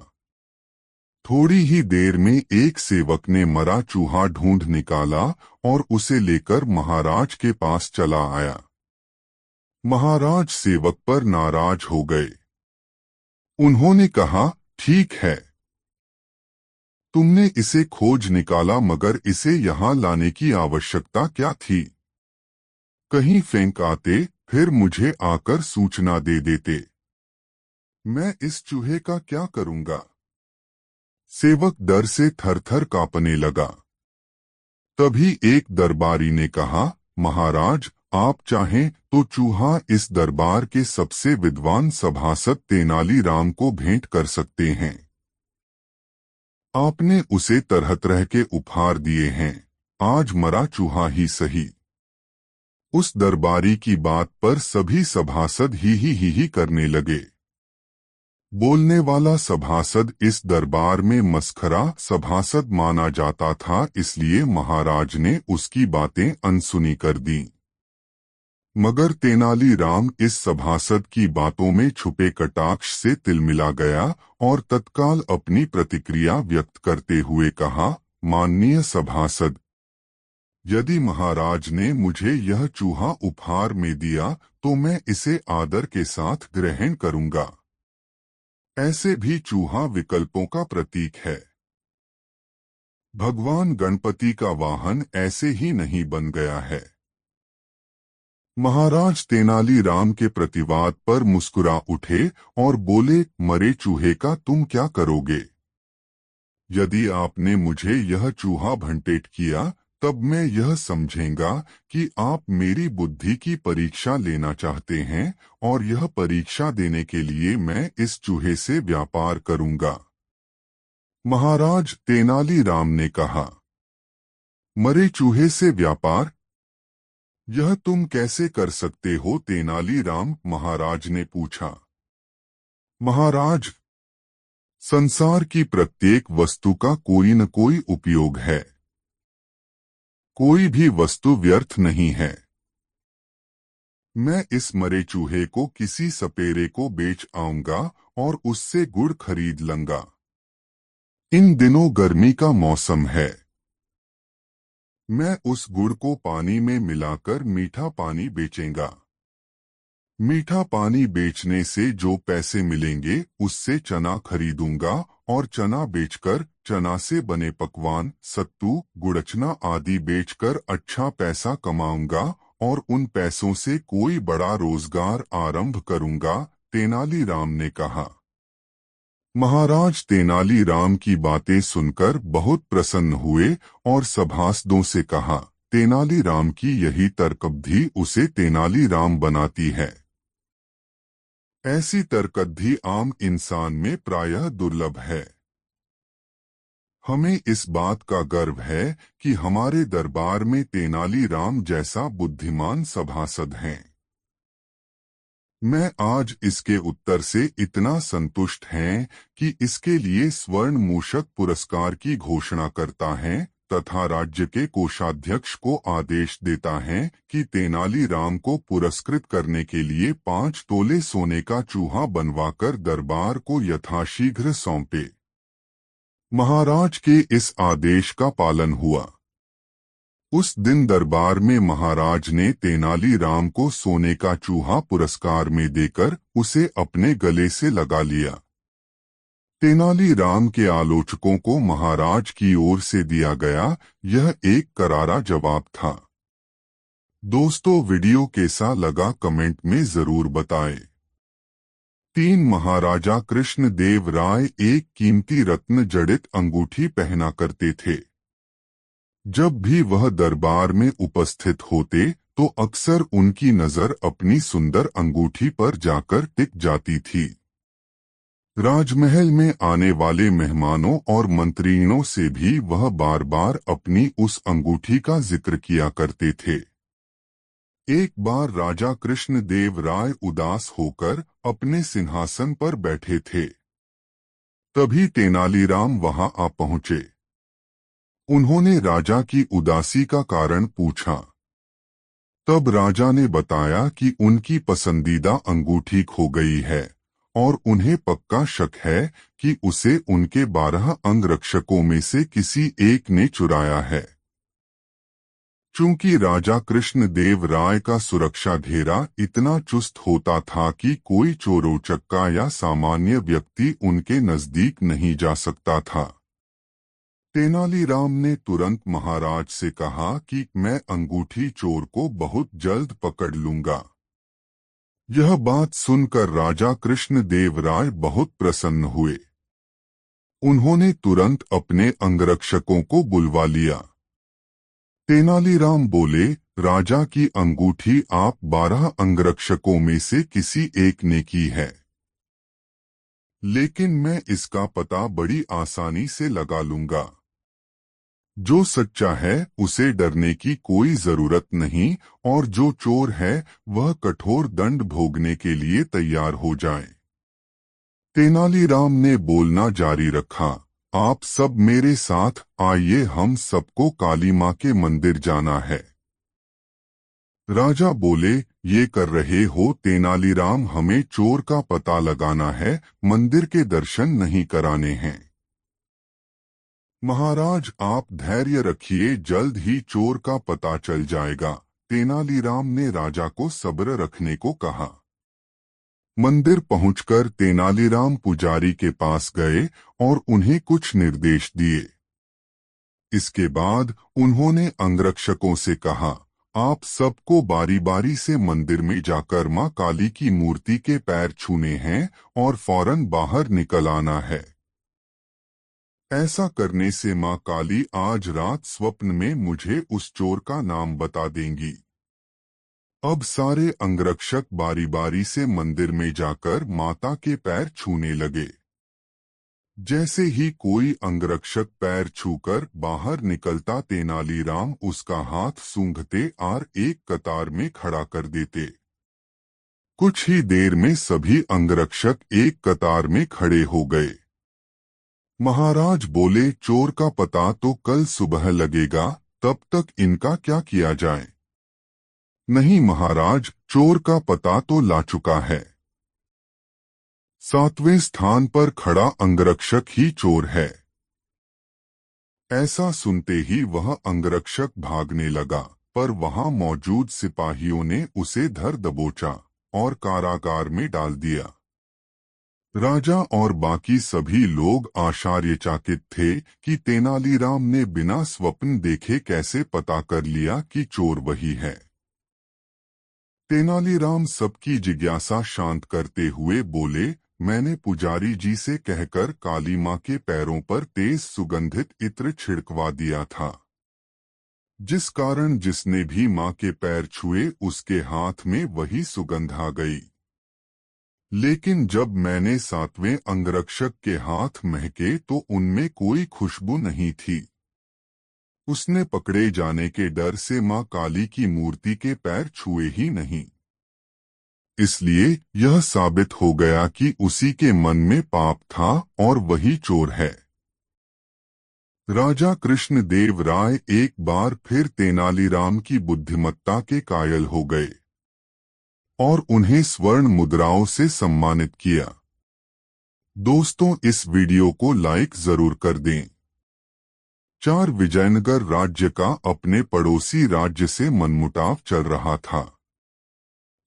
थोड़ी ही देर में एक सेवक ने मरा चूहा ढूंढ निकाला और उसे लेकर महाराज के पास चला आया। महाराज सेवक पर नाराज हो गए। उन्होंने कहा, ठीक है, तुमने इसे खोज निकाला, मगर इसे यहाँ लाने की आवश्यकता क्या थी? कहीं फेंक आते, फिर मुझे आकर सूचना दे देते। मैं इस चूहे का क्या करूंगा? सेवक डर से थर-थर कांपने लगा। तभी एक दरबारी ने कहा, महाराज, आप चाहें तो चूहा इस दरबार के सबसे विद्वान सभासद तेनालीराम को भेंट कर सकते हैं। आपने उसे तरह तरह के उपहार दिए हैं, आज मरा चूहा ही सही। उस दरबारी की बात पर सभी सभासद ही करने लगे। बोलने वाला सभासद इस दरबार में मस्खरा सभासद माना जाता था, इसलिए महाराज ने उसकी बातें अनसुनी कर दी। मगर तेनालीराम इस सभासद की बातों में छुपे कटाक्ष से तिलमिला गया और तत्काल अपनी प्रतिक्रिया व्यक्त करते हुए कहा, माननीय सभासद, यदि महाराज ने मुझे यह चूहा उपहार में दिया तो मैं इसे आदर के साथ ग्रहण करूंगा। ऐसे भी चूहा विकल्पों का प्रतीक है। भगवान गणपति का वाहन ऐसे ही नहीं बन गया है। महाराज तेनालीराम के प्रतिवाद पर मुस्कुरा उठे और बोले, मरे चूहे का तुम क्या करोगे? यदि आपने मुझे यह चूहा भंटेट किया, तब मैं यह समझेंगा कि आप मेरी बुद्धि की परीक्षा लेना चाहते हैं और यह परीक्षा देने के लिए मैं इस चूहे से व्यापार करूंगा। महाराज तेनालीराम ने कहा, मरे चूहे से व्यापार? यह तुम कैसे कर सकते हो? तेनालीराम महाराज ने पूछा। महाराज, संसार की प्रत्येक वस्तु का कोई न कोई उपयोग है। कोई भी वस्तु व्यर्थ नहीं है। मैं इस मरे चूहे को किसी सपेरे को बेच आऊंगा और उससे गुड़ खरीद लूंगा। इन दिनों गर्मी का मौसम है। मैं उस गुड़ को पानी में मिलाकर मीठा पानी बेचेंगा। मीठा पानी बेचने से जो पैसे मिलेंगे उससे चना खरीदूंगा और चना बेचकर चना से बने पकवान, सत्तू, गुड़चना आदि बेचकर अच्छा पैसा कमाऊंगा और उन पैसों से कोई बड़ा रोजगार आरंभ करूंगा, तेनालीराम ने कहा। महाराज तेनालीराम की बातें सुनकर बहुत प्रसन्न हुए और सभासदों से कहा, तेनालीराम की यही तरकब्धि उसे तेनालीराम बनाती है। ऐसी तरकद्धी आम इंसान में प्रायः दुर्लभ है। हमें इस बात का गर्व है कि हमारे दरबार में तेनालीराम जैसा बुद्धिमान सभासद हैं। मैं आज इसके उत्तर से इतना संतुष्ट हैं कि इसके लिए स्वर्ण मूषक पुरस्कार की घोषणा करता है तथा राज्य के कोषाध्यक्ष को आदेश देता है कि तेनालीराम को पुरस्कृत करने के लिए 5 तोले सोने का चूहा बनवाकर दरबार को यथाशीघ्र सौंपे। महाराज के इस आदेश का पालन हुआ। उस दिन दरबार में महाराज ने तेनालीराम को सोने का चूहा पुरस्कार में देकर उसे अपने गले से लगा लिया। तेनालीराम के आलोचकों को महाराज की ओर से दिया गया यह एक करारा जवाब था। दोस्तों, वीडियो कैसा लगा कमेंट में जरूर बताएं। 3 महाराजा कृष्णदेव राय एक कीमती रत्न जड़ित अंगूठी पहना करते थे। जब भी वह दरबार में उपस्थित होते तो अक्सर उनकी नजर अपनी सुंदर अंगूठी पर जाकर टिक जाती थी। राजमहल में आने वाले मेहमानों और मंत्रियों से भी वह बार बार अपनी उस अंगूठी का जिक्र किया करते थे। एक बार राजा कृष्णदेव राय उदास होकर अपने सिंहासन पर बैठे थे। तभी तेनालीराम वहां आ पहुंचे। उन्होंने राजा की उदासी का कारण पूछा। तब राजा ने बताया कि उनकी पसंदीदा अंगूठी खो गई है और उन्हें पक्का शक है कि उसे उनके 12 अंगरक्षकों में से किसी एक ने चुराया है। चूंकि राजा कृष्णदेव राय का सुरक्षा घेरा इतना चुस्त होता था कि कोई चोरोचक्का या सामान्य व्यक्ति उनके नजदीक नहीं जा सकता था। तेनालीराम ने तुरंत महाराज से कहा कि मैं अंगूठी चोर को बहुत जल्द पकड़ लूंगा। यह बात सुनकर राजा कृष्णदेव राय बहुत प्रसन्न हुए। उन्होंने तुरंत अपने अंगरक्षकों को बुलवा लिया। तेनालीराम बोले, राजा की अंगूठी आप 12 अंगरक्षकों में से किसी एक ने की है, लेकिन मैं इसका पता बड़ी आसानी से लगा लूंगा। जो सच्चा है उसे डरने की कोई जरूरत नहीं और जो चोर है वह कठोर दंड भोगने के लिए तैयार हो जाए। तेनालीराम ने बोलना जारी रखा, आप सब मेरे साथ आइए, हम सबको काली माँ के मंदिर जाना है। राजा बोले, ये कर रहे हो तेनालीराम, हमें चोर का पता लगाना है, मंदिर के दर्शन नहीं कराने हैं। महाराज आप धैर्य रखिए, जल्द ही चोर का पता चल जाएगा। तेनालीराम ने राजा को सब्र रखने को कहा। मंदिर पहुंचकर तेनालीराम पुजारी के पास गए और उन्हें कुछ निर्देश दिए। इसके बाद उन्होंने अंगरक्षकों से कहा, आप सबको बारी बारी से मंदिर में जाकर मां काली की मूर्ति के पैर छूने हैं और फौरन बाहर निकल आना है। ऐसा करने से मां काली आज रात स्वप्न में मुझे उस चोर का नाम बता देंगी। अब सारे अंगरक्षक बारी बारी से मंदिर में जाकर माता के पैर छूने लगे। जैसे ही कोई अंगरक्षक पैर छूकर बाहर निकलता तेनालीराम उसका हाथ सूंघते और एक कतार में खड़ा कर देते। कुछ ही देर में सभी अंगरक्षक एक कतार में खड़े हो गए। महाराज बोले, चोर का पता तो कल सुबह लगेगा, तब तक इनका क्या किया जाए? नहीं महाराज, चोर का पता तो ला चुका है। 7वें स्थान पर खड़ा अंगरक्षक ही चोर है। ऐसा सुनते ही वह अंगरक्षक भागने लगा, पर वहां मौजूद सिपाहियों ने उसे धर दबोचा और कारागार में डाल दिया। राजा और बाकी सभी लोग आश्चर्यचकित थे कि तेनालीराम ने बिना स्वप्न देखे कैसे पता कर लिया कि चोर वही है। तेनालीराम सबकी जिज्ञासा शांत करते हुए बोले, मैंने पुजारी जी से कहकर काली माँ के पैरों पर तेज सुगंधित इत्र छिड़कवा दिया था, जिस कारण जिसने भी माँ के पैर छुए उसके हाथ में वही सुगंध आ गई। लेकिन जब मैंने 7वें अंगरक्षक के हाथ महके तो उनमें कोई खुशबू नहीं थी। उसने पकड़े जाने के डर से मां काली की मूर्ति के पैर छुए ही नहीं। इसलिए यह साबित हो गया कि उसी के मन में पाप था और वही चोर है। राजा कृष्णदेव राय एक बार फिर तेनालीराम की बुद्धिमत्ता के कायल हो गए और उन्हें स्वर्ण मुद्राओं से सम्मानित किया। दोस्तों, इस वीडियो को लाइक जरूर कर दें। 4 विजयनगर राज्य का अपने पड़ोसी राज्य से मनमुटाव चल रहा था।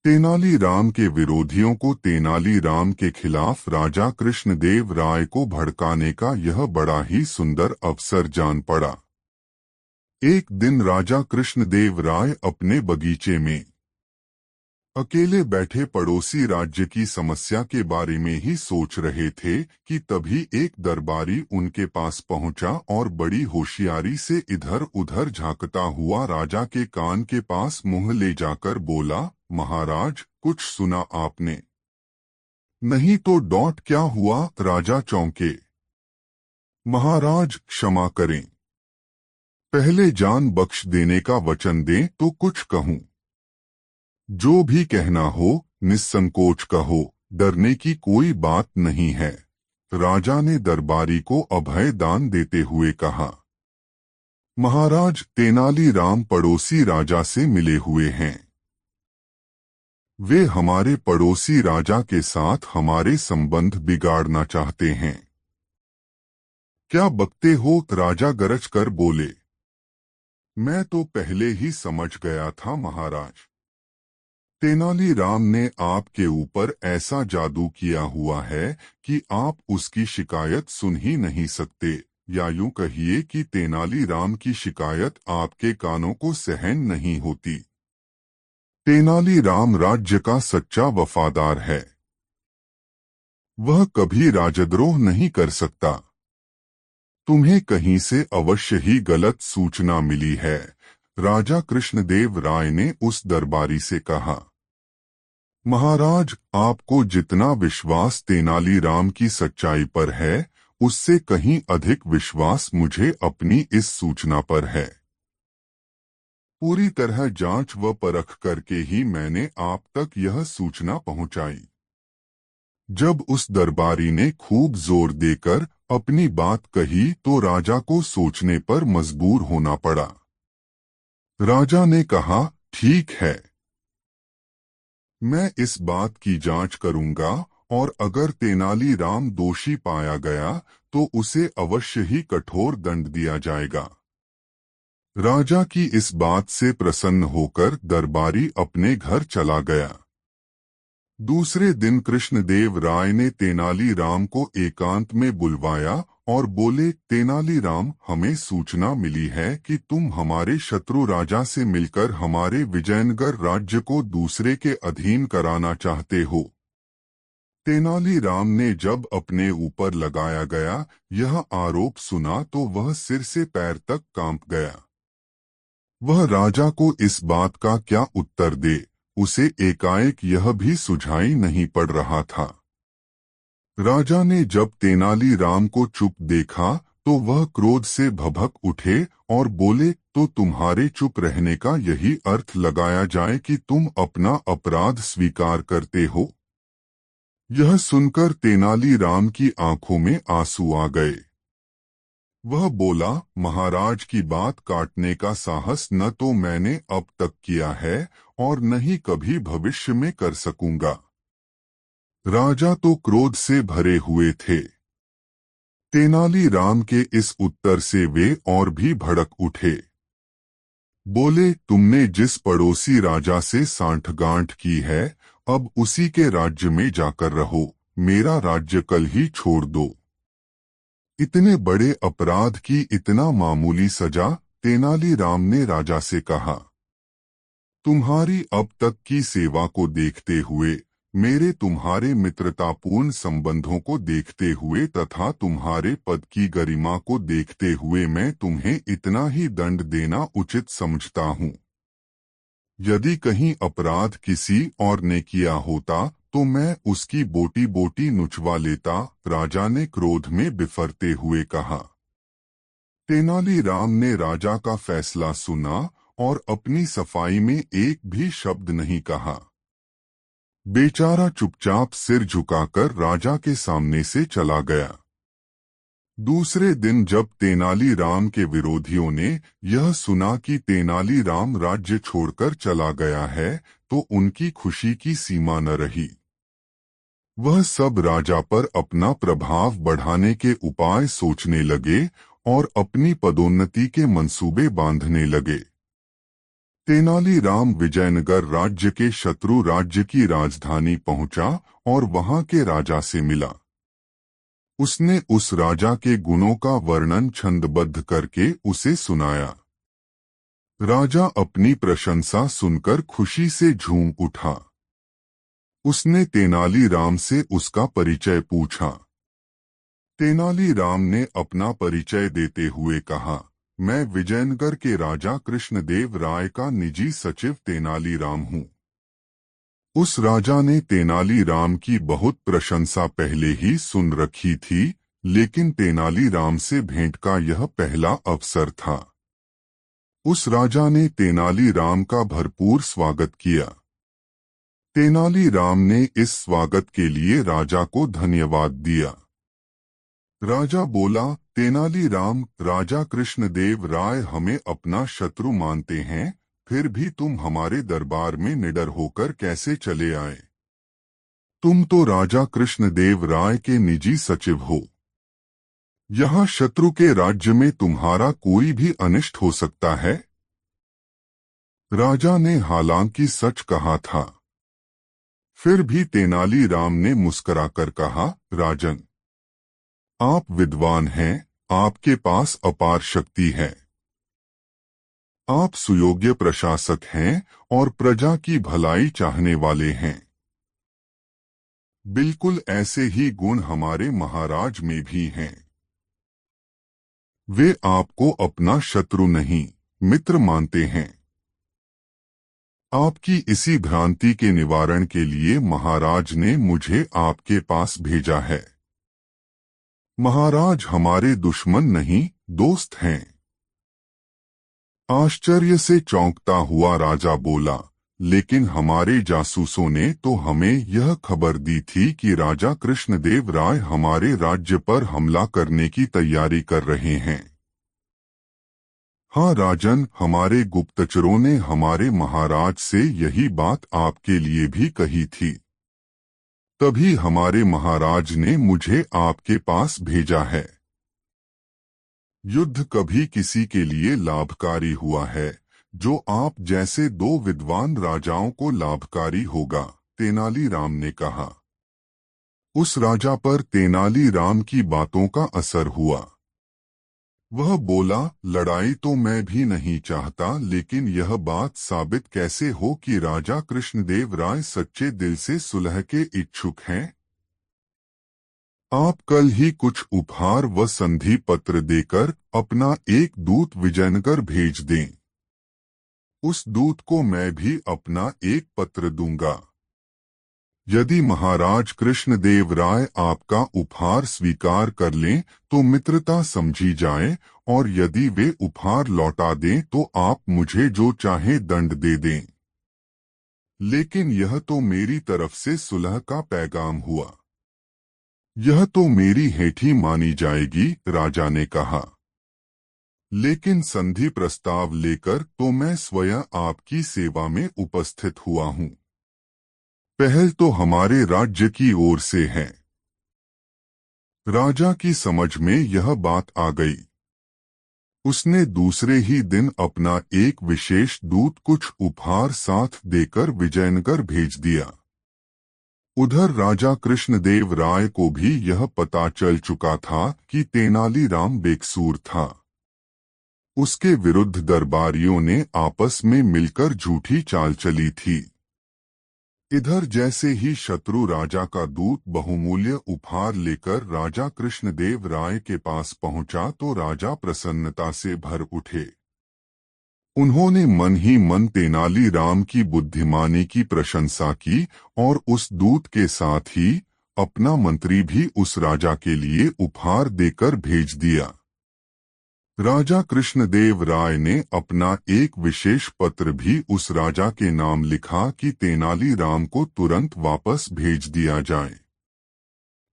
तेनालीराम के विरोधियों को तेनालीराम के खिलाफ राजा कृष्णदेव राय को भड़काने का यह बड़ा ही सुंदर अवसर जान पड़ा। एक दिन राजा कृष्णदेव राय अपने बगीचे में अकेले बैठे पड़ोसी राज्य की समस्या के बारे में ही सोच रहे थे कि तभी एक दरबारी उनके पास पहुंचा और बड़ी होशियारी से इधर उधर झांकता हुआ राजा के कान के पास मुंह ले जाकर बोला, महाराज, कुछ सुना आपने? नहीं तो डॉट क्या हुआ? राजा चौंके। महाराज, क्षमा करें, पहले जान बख्श देने का वचन दें तो कुछ कहूं। जो भी कहना हो निस्संकोच कहो, डरने की कोई बात नहीं है, राजा ने दरबारी को अभय दान देते हुए कहा। महाराज, तेनालीराम पड़ोसी राजा से मिले हुए हैं। वे हमारे पड़ोसी राजा के साथ हमारे संबंध बिगाड़ना चाहते हैं। क्या बकते हो? राजा गरज कर बोले। मैं तो पहले ही समझ गया था महाराज। तेनालीराम ने आपके ऊपर ऐसा जादू किया हुआ है कि आप उसकी शिकायत सुन ही नहीं सकते, या यूं कहिए कि तेनालीराम की शिकायत आपके कानों को सहन नहीं होती। तेनालीराम राज्य का सच्चा वफादार है। वह कभी राजद्रोह नहीं कर सकता। तुम्हें कहीं से अवश्य ही गलत सूचना मिली है, राजा कृष्णदेव राय ने उस दरबारी से कहा। महाराज, आपको जितना विश्वास तेनालीराम की सच्चाई पर है, उससे कहीं अधिक विश्वास मुझे अपनी इस सूचना पर है। पूरी तरह जांच व परख करके ही मैंने आप तक यह सूचना पहुंचाई। जब उस दरबारी ने खूब जोर देकर अपनी बात कही तो राजा को सोचने पर मजबूर होना पड़ा। राजा ने कहा, ठीक है, मैं इस बात की जांच करूंगा और अगर तेनालीराम दोषी पाया गया तो उसे अवश्य ही कठोर दंड दिया जाएगा। राजा की इस बात से प्रसन्न होकर दरबारी अपने घर चला गया। दूसरे दिन कृष्णदेव राय ने तेनालीराम को एकांत में बुलवाया और बोले, तेनालीराम, हमें सूचना मिली है कि तुम हमारे शत्रु राजा से मिलकर हमारे विजयनगर राज्य को दूसरे के अधीन कराना चाहते हो। तेनालीराम ने जब अपने ऊपर लगाया गया यह आरोप सुना तो वह सिर से पैर तक कांप गया। वह राजा को इस बात का क्या उत्तर दे, उसे एकाएक यह भी सुझाई नहीं पड़ रहा था। राजा ने जब तेनालीराम को चुप देखा तो वह क्रोध से भभक उठे और बोले, तो तुम्हारे चुप रहने का यही अर्थ लगाया जाए कि तुम अपना अपराध स्वीकार करते हो? यह सुनकर तेनालीराम की आंखों में आंसू आ गए। वह बोला, महाराज की बात काटने का साहस न तो मैंने अब तक किया है और न ही कभी भविष्य में कर सकूंगा। राजा तो क्रोध से भरे हुए थे। तेनालीराम के इस उत्तर से वे और भी भड़क उठे। बोले, तुमने जिस पड़ोसी राजा से सांठगांठ की है, अब उसी के राज्य में जाकर रहो, मेरा राज्य कल ही छोड़ दो। इतने बड़े अपराध की इतना मामूली सजा? तेनालीराम ने राजा से कहा। तुम्हारी अब तक की सेवा को देखते हुए, मेरे तुम्हारे मित्रतापूर्ण संबंधों को देखते हुए तथा तुम्हारे पद की गरिमा को देखते हुए मैं तुम्हें इतना ही दंड देना उचित समझता हूँ। यदि कहीं अपराध किसी और ने किया होता तो मैं उसकी बोटी बोटी नुचवा लेता, राजा ने क्रोध में बिफरते हुए कहा। तेनालीराम ने राजा का फैसला सुना और अपनी सफाई में एक भी शब्द नहीं कहा। बेचारा चुपचाप सिर झुकाकर राजा के सामने से चला गया। दूसरे दिन जब तेनालीराम के विरोधियों ने यह सुना कि तेनालीराम राज्य छोड़कर चला गया है, तो उनकी खुशी की सीमा न रही। वह सब राजा पर अपना प्रभाव बढ़ाने के उपाय सोचने लगे और अपनी पदोन्नति के मंसूबे बांधने लगे। तेनालीराम विजयनगर राज्य के शत्रु राज्य की राजधानी पहुंचा और वहां के राजा से मिला। उसने उस राजा के गुणों का वर्णन छंदबद्ध करके उसे सुनाया। राजा अपनी प्रशंसा सुनकर खुशी से झूम उठा। उसने तेनालीराम से उसका परिचय पूछा। तेनालीराम ने अपना परिचय देते हुए कहा, मैं विजयनगर के राजा कृष्णदेव राय का निजी सचिव तेनालीराम हूँ। उस राजा ने तेनालीराम की बहुत प्रशंसा पहले ही सुन रखी थी, लेकिन तेनालीराम से भेंट का यह पहला अवसर था। उस राजा ने तेनालीराम का भरपूर स्वागत किया। तेनालीराम ने इस स्वागत के लिए राजा को धन्यवाद दिया। राजा बोला, तेनालीराम, राजा कृष्णदेव राय हमें अपना शत्रु मानते हैं, फिर भी तुम हमारे दरबार में निडर होकर कैसे चले आए? तुम तो राजा कृष्णदेव राय के निजी सचिव हो। यहाँ शत्रु के राज्य में तुम्हारा कोई भी अनिष्ट हो सकता है। राजा ने हालांकि सच कहा था। फिर भी तेनालीराम ने मुस्कुराकर कहा, राजन, आप विद्वान हैं, आपके पास अपार शक्ति है। आप सुयोग्य प्रशासक हैं और प्रजा की भलाई चाहने वाले हैं। बिल्कुल ऐसे ही गुण हमारे महाराज में भी हैं। वे आपको अपना शत्रु नहीं, मित्र मानते हैं। आपकी इसी भ्रांति के निवारण के लिए महाराज ने मुझे आपके पास भेजा है। महाराज हमारे दुश्मन नहीं, दोस्त हैं। आश्चर्य से चौंकता हुआ राजा बोला, लेकिन हमारे जासूसों ने तो हमें यह खबर दी थी कि राजा कृष्णदेव राय हमारे राज्य पर हमला करने की तैयारी कर रहे हैं। हाँ राजन, हमारे गुप्तचरों ने हमारे महाराज से यही बात आपके लिए भी कही थी। तभी हमारे महाराज ने मुझे आपके पास भेजा है। युद्ध कभी किसी के लिए लाभकारी हुआ है, जो आप जैसे दो विद्वान राजाओं को लाभकारी होगा, तेनालीराम ने कहा। उस राजा पर तेनालीराम की बातों का असर हुआ। वह बोला, लड़ाई तो मैं भी नहीं चाहता, लेकिन यह बात साबित कैसे हो कि राजा कृष्णदेव राय सच्चे दिल से सुलह के इच्छुक हैं? आप कल ही कुछ उपहार व संधि पत्र देकर अपना एक दूत विजयनगर भेज दें। उस दूत को मैं भी अपना एक पत्र दूंगा। यदि महाराज कृष्णदेव राय आपका उपहार स्वीकार कर लें तो मित्रता समझी जाए, और यदि वे उपहार लौटा दें तो आप मुझे जो चाहे दंड दे दें। लेकिन यह तो मेरी तरफ से सुलह का पैगाम हुआ। यह तो मेरी हेठी मानी जाएगी, राजा ने कहा। लेकिन संधि प्रस्ताव लेकर तो मैं स्वयं आपकी सेवा में उपस्थित हुआ हूँ। पहल तो हमारे राज्य की ओर से है। राजा की समझ में यह बात आ गई। उसने दूसरे ही दिन अपना एक विशेष दूत कुछ उपहार साथ देकर विजयनगर भेज दिया। उधर राजा कृष्णदेव राय को भी यह पता चल चुका था कि तेनालीराम बेकसूर था। उसके विरुद्ध दरबारियों ने आपस में मिलकर झूठी चाल चली थी। इधर जैसे ही शत्रु राजा का दूत बहुमूल्य उपहार लेकर राजा कृष्णदेव राय के पास पहुंचा तो राजा प्रसन्नता से भर उठे। उन्होंने मन ही मन तेनालीराम की बुद्धिमानी की प्रशंसा की और उस दूत के साथ ही अपना मंत्री भी उस राजा के लिए उपहार देकर भेज दिया। राजा कृष्णदेव राय ने अपना एक विशेष पत्र भी उस राजा के नाम लिखा कि तेनालीराम को तुरंत वापस भेज दिया जाए।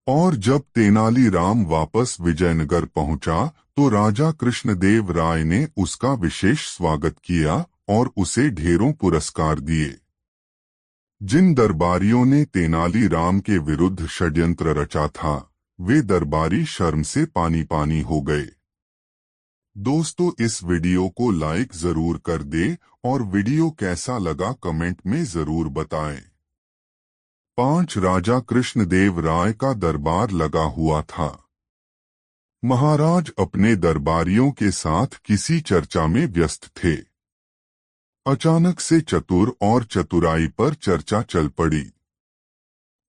और जब तेनालीराम वापस विजयनगर पहुंचा तो राजा कृष्णदेव राय ने उसका विशेष स्वागत किया और उसे ढेरों पुरस्कार दिए। जिन दरबारियों ने तेनालीराम के विरुद्ध षड्यंत्र रचा था, वे दरबारी शर्म से पानी पानी हो गए। दोस्तों, इस वीडियो को लाइक जरूर कर दे और वीडियो कैसा लगा कमेंट में जरूर बताएं। 5 राजा कृष्णदेव राय का दरबार लगा हुआ था। महाराज अपने दरबारियों के साथ किसी चर्चा में व्यस्त थे। अचानक से चतुर और चतुराई पर चर्चा चल पड़ी।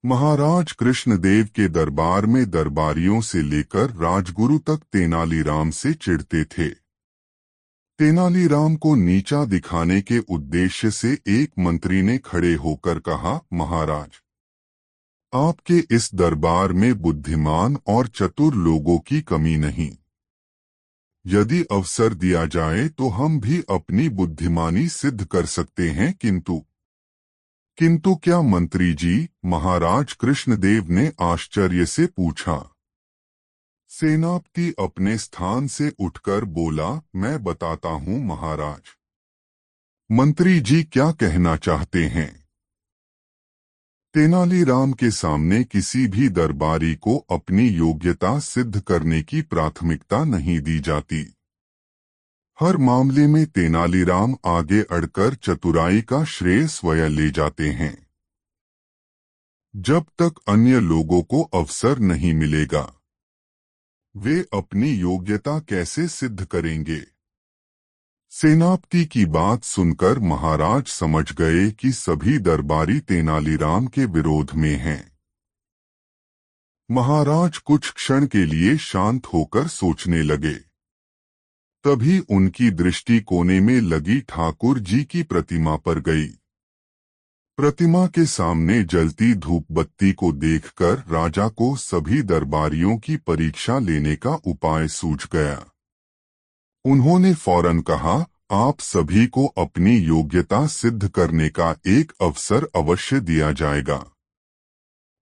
महाराज कृष्णदेव के दरबार में दरबारियों से लेकर राजगुरु तक तेनालीराम से चिढ़ते थे। तेनालीराम को नीचा दिखाने के उद्देश्य से एक मंत्री ने खड़े होकर कहा, महाराज, आपके इस दरबार में बुद्धिमान और चतुर लोगों की कमी नहीं। यदि अवसर दिया जाए तो हम भी अपनी बुद्धिमानी सिद्ध कर सकते हैं, किंतु क्या मंत्री जी? महाराज कृष्णदेव ने आश्चर्य से पूछा। सेनापति अपने स्थान से उठकर बोला, मैं बताता हूँ महाराज। मंत्री जी क्या कहना चाहते हैं? तेनालीराम के सामने किसी भी दरबारी को अपनी योग्यता सिद्ध करने की प्राथमिकता नहीं दी जाती। हर मामले में तेनालीराम आगे अड़कर चतुराई का श्रेय स्वयं ले जाते हैं। जब तक अन्य लोगों को अवसर नहीं मिलेगा, वे अपनी योग्यता कैसे सिद्ध करेंगे? सेनापति की बात सुनकर महाराज समझ गए कि सभी दरबारी तेनालीराम के विरोध में हैं। महाराज कुछ क्षण के लिए शांत होकर सोचने लगे। तभी उनकी दृष्टि कोने में लगी ठाकुर जी की प्रतिमा पर गई। प्रतिमा के सामने जलती धूप बत्ती को देखकर राजा को सभी दरबारियों की परीक्षा लेने का उपाय सूझ गया। उन्होंने फौरन कहा, आप सभी को अपनी योग्यता सिद्ध करने का एक अवसर अवश्य दिया जाएगा,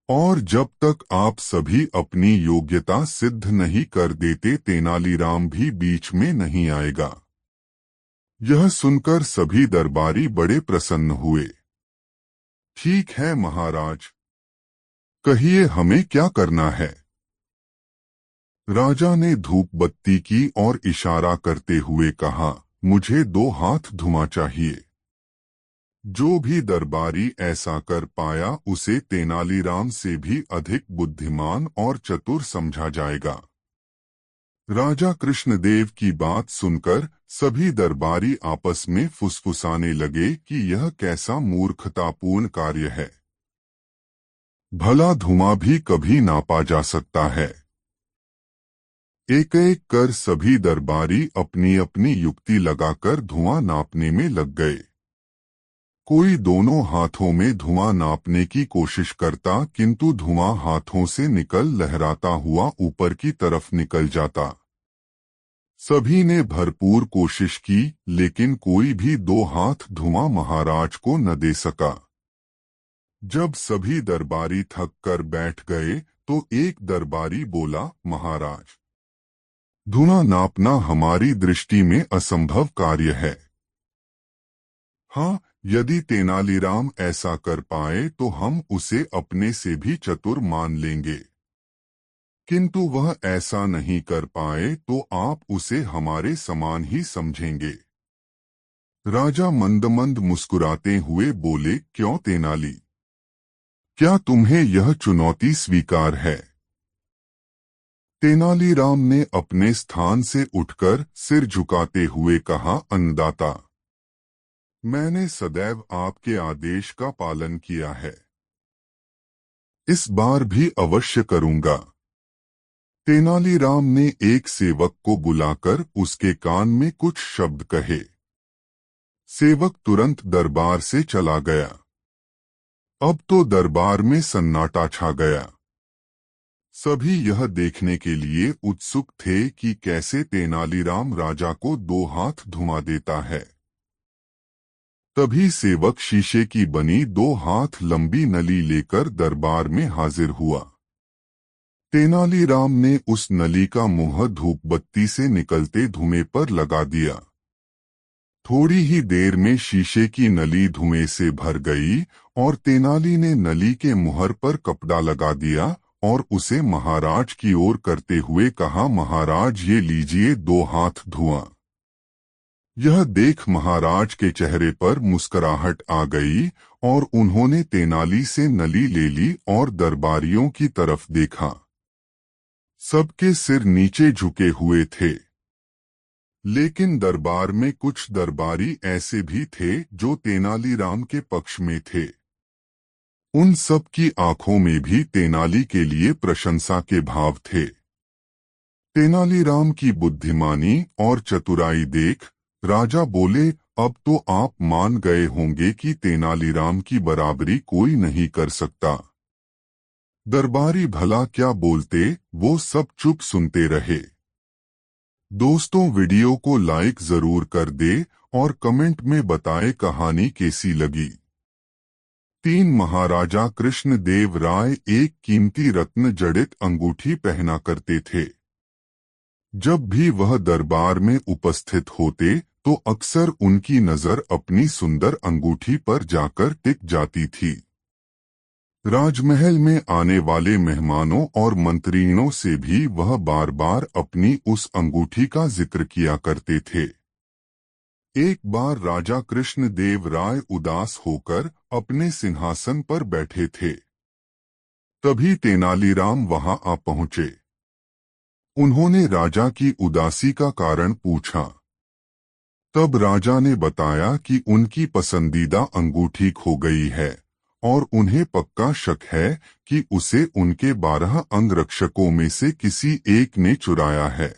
और जब तक आप सभी अपनी योग्यता सिद्ध नहीं कर देते तेनालीराम भी बीच में नहीं आएगा। यह सुनकर सभी दरबारी बड़े प्रसन्न हुए। ठीक है महाराज, कहिए हमें क्या करना है? राजा ने धूप बत्ती की और इशारा करते हुए कहा, मुझे 2 हाथ धुआं चाहिए। जो भी दरबारी ऐसा कर पाया उसे तेनालीराम से भी अधिक बुद्धिमान और चतुर समझा जाएगा। राजा कृष्णदेव की बात सुनकर सभी दरबारी आपस में फुसफुसाने लगे कि यह कैसा मूर्खतापूर्ण कार्य है। भला धुआं भी कभी नापा जा सकता है। एक एक कर सभी दरबारी अपनी अपनी युक्ति लगाकर धुआं नापने में लग गए। कोई दोनों हाथों में धुआं नापने की कोशिश करता, किंतु धुआं हाथों से निकल लहराता हुआ ऊपर की तरफ निकल जाता। सभी ने भरपूर कोशिश की, लेकिन कोई भी 2 हाथ धुआं महाराज को न दे सका। जब सभी दरबारी थक कर बैठ गए तो एक दरबारी बोला, महाराज, धुआं नापना हमारी दृष्टि में असंभव कार्य है। हाँ, यदि तेनालीराम ऐसा कर पाए तो हम उसे अपने से भी चतुर मान लेंगे, किंतु वह ऐसा नहीं कर पाए तो आप उसे हमारे समान ही समझेंगे। राजा मंद मंद मुस्कुराते हुए बोले, क्यों तेनाली, क्या तुम्हें यह चुनौती स्वीकार है? तेनालीराम ने अपने स्थान से उठकर सिर झुकाते हुए कहा, अन्नदाता, मैंने सदैव आपके आदेश का पालन किया है। इस बार भी अवश्य करूंगा। तेनालीराम ने एक सेवक को बुलाकर उसके कान में कुछ शब्द कहे। सेवक तुरंत दरबार से चला गया। अब तो दरबार में सन्नाटा छा गया। सभी यह देखने के लिए उत्सुक थे कि कैसे तेनालीराम राजा को 2 हाथ धुआं देता है। तभी सेवक शीशे की बनी 2 हाथ लंबी नली लेकर दरबार में हाजिर हुआ। तेनालीराम ने उस नली का मुंह धूप बत्ती से निकलते धुएं पर लगा दिया। थोड़ी ही देर में शीशे की नली धुएं से भर गई और तेनाली ने नली के मुहर पर कपड़ा लगा दिया और उसे महाराज की ओर करते हुए कहा, महाराज ये लीजिए 2 हाथ धुआं। यह देख महाराज के चेहरे पर मुस्कुराहट आ गई और उन्होंने तेनाली से नली ले ली और दरबारियों की तरफ देखा। सबके सिर नीचे झुके हुए थे। लेकिन दरबार में कुछ दरबारी ऐसे भी थे जो तेनालीराम के पक्ष में थे। उन सब की आंखों में भी तेनाली के लिए प्रशंसा के भाव थे। तेनालीराम की बुद्धिमानी और चतुराई देख राजा बोले, अब तो आप मान गए होंगे कि तेनालीराम की बराबरी कोई नहीं कर सकता। दरबारी भला क्या बोलते, वो सब चुप सुनते रहे। दोस्तों, वीडियो को लाइक जरूर कर दे और कमेंट में बताएं कहानी कैसी लगी। 3 महाराजा कृष्णदेव राय एक कीमती रत्न जड़ित अंगूठी पहना करते थे। जब भी वह दरबार में उपस्थित होते तो अक्सर उनकी नजर अपनी सुंदर अंगूठी पर जाकर टिक जाती थी। राजमहल में आने वाले मेहमानों और मंत्रियों से भी वह बार बार अपनी उस अंगूठी का जिक्र किया करते थे। एक बार राजा कृष्णदेव राय उदास होकर अपने सिंहासन पर बैठे थे। तभी तेनालीराम वहां आ पहुंचे। उन्होंने राजा की उदासी का कारण पूछा। तब राजा ने बताया कि उनकी पसंदीदा अंगूठी खो गई है और उन्हें पक्का शक है कि उसे उनके 12 अंगरक्षकों में से किसी एक ने चुराया है।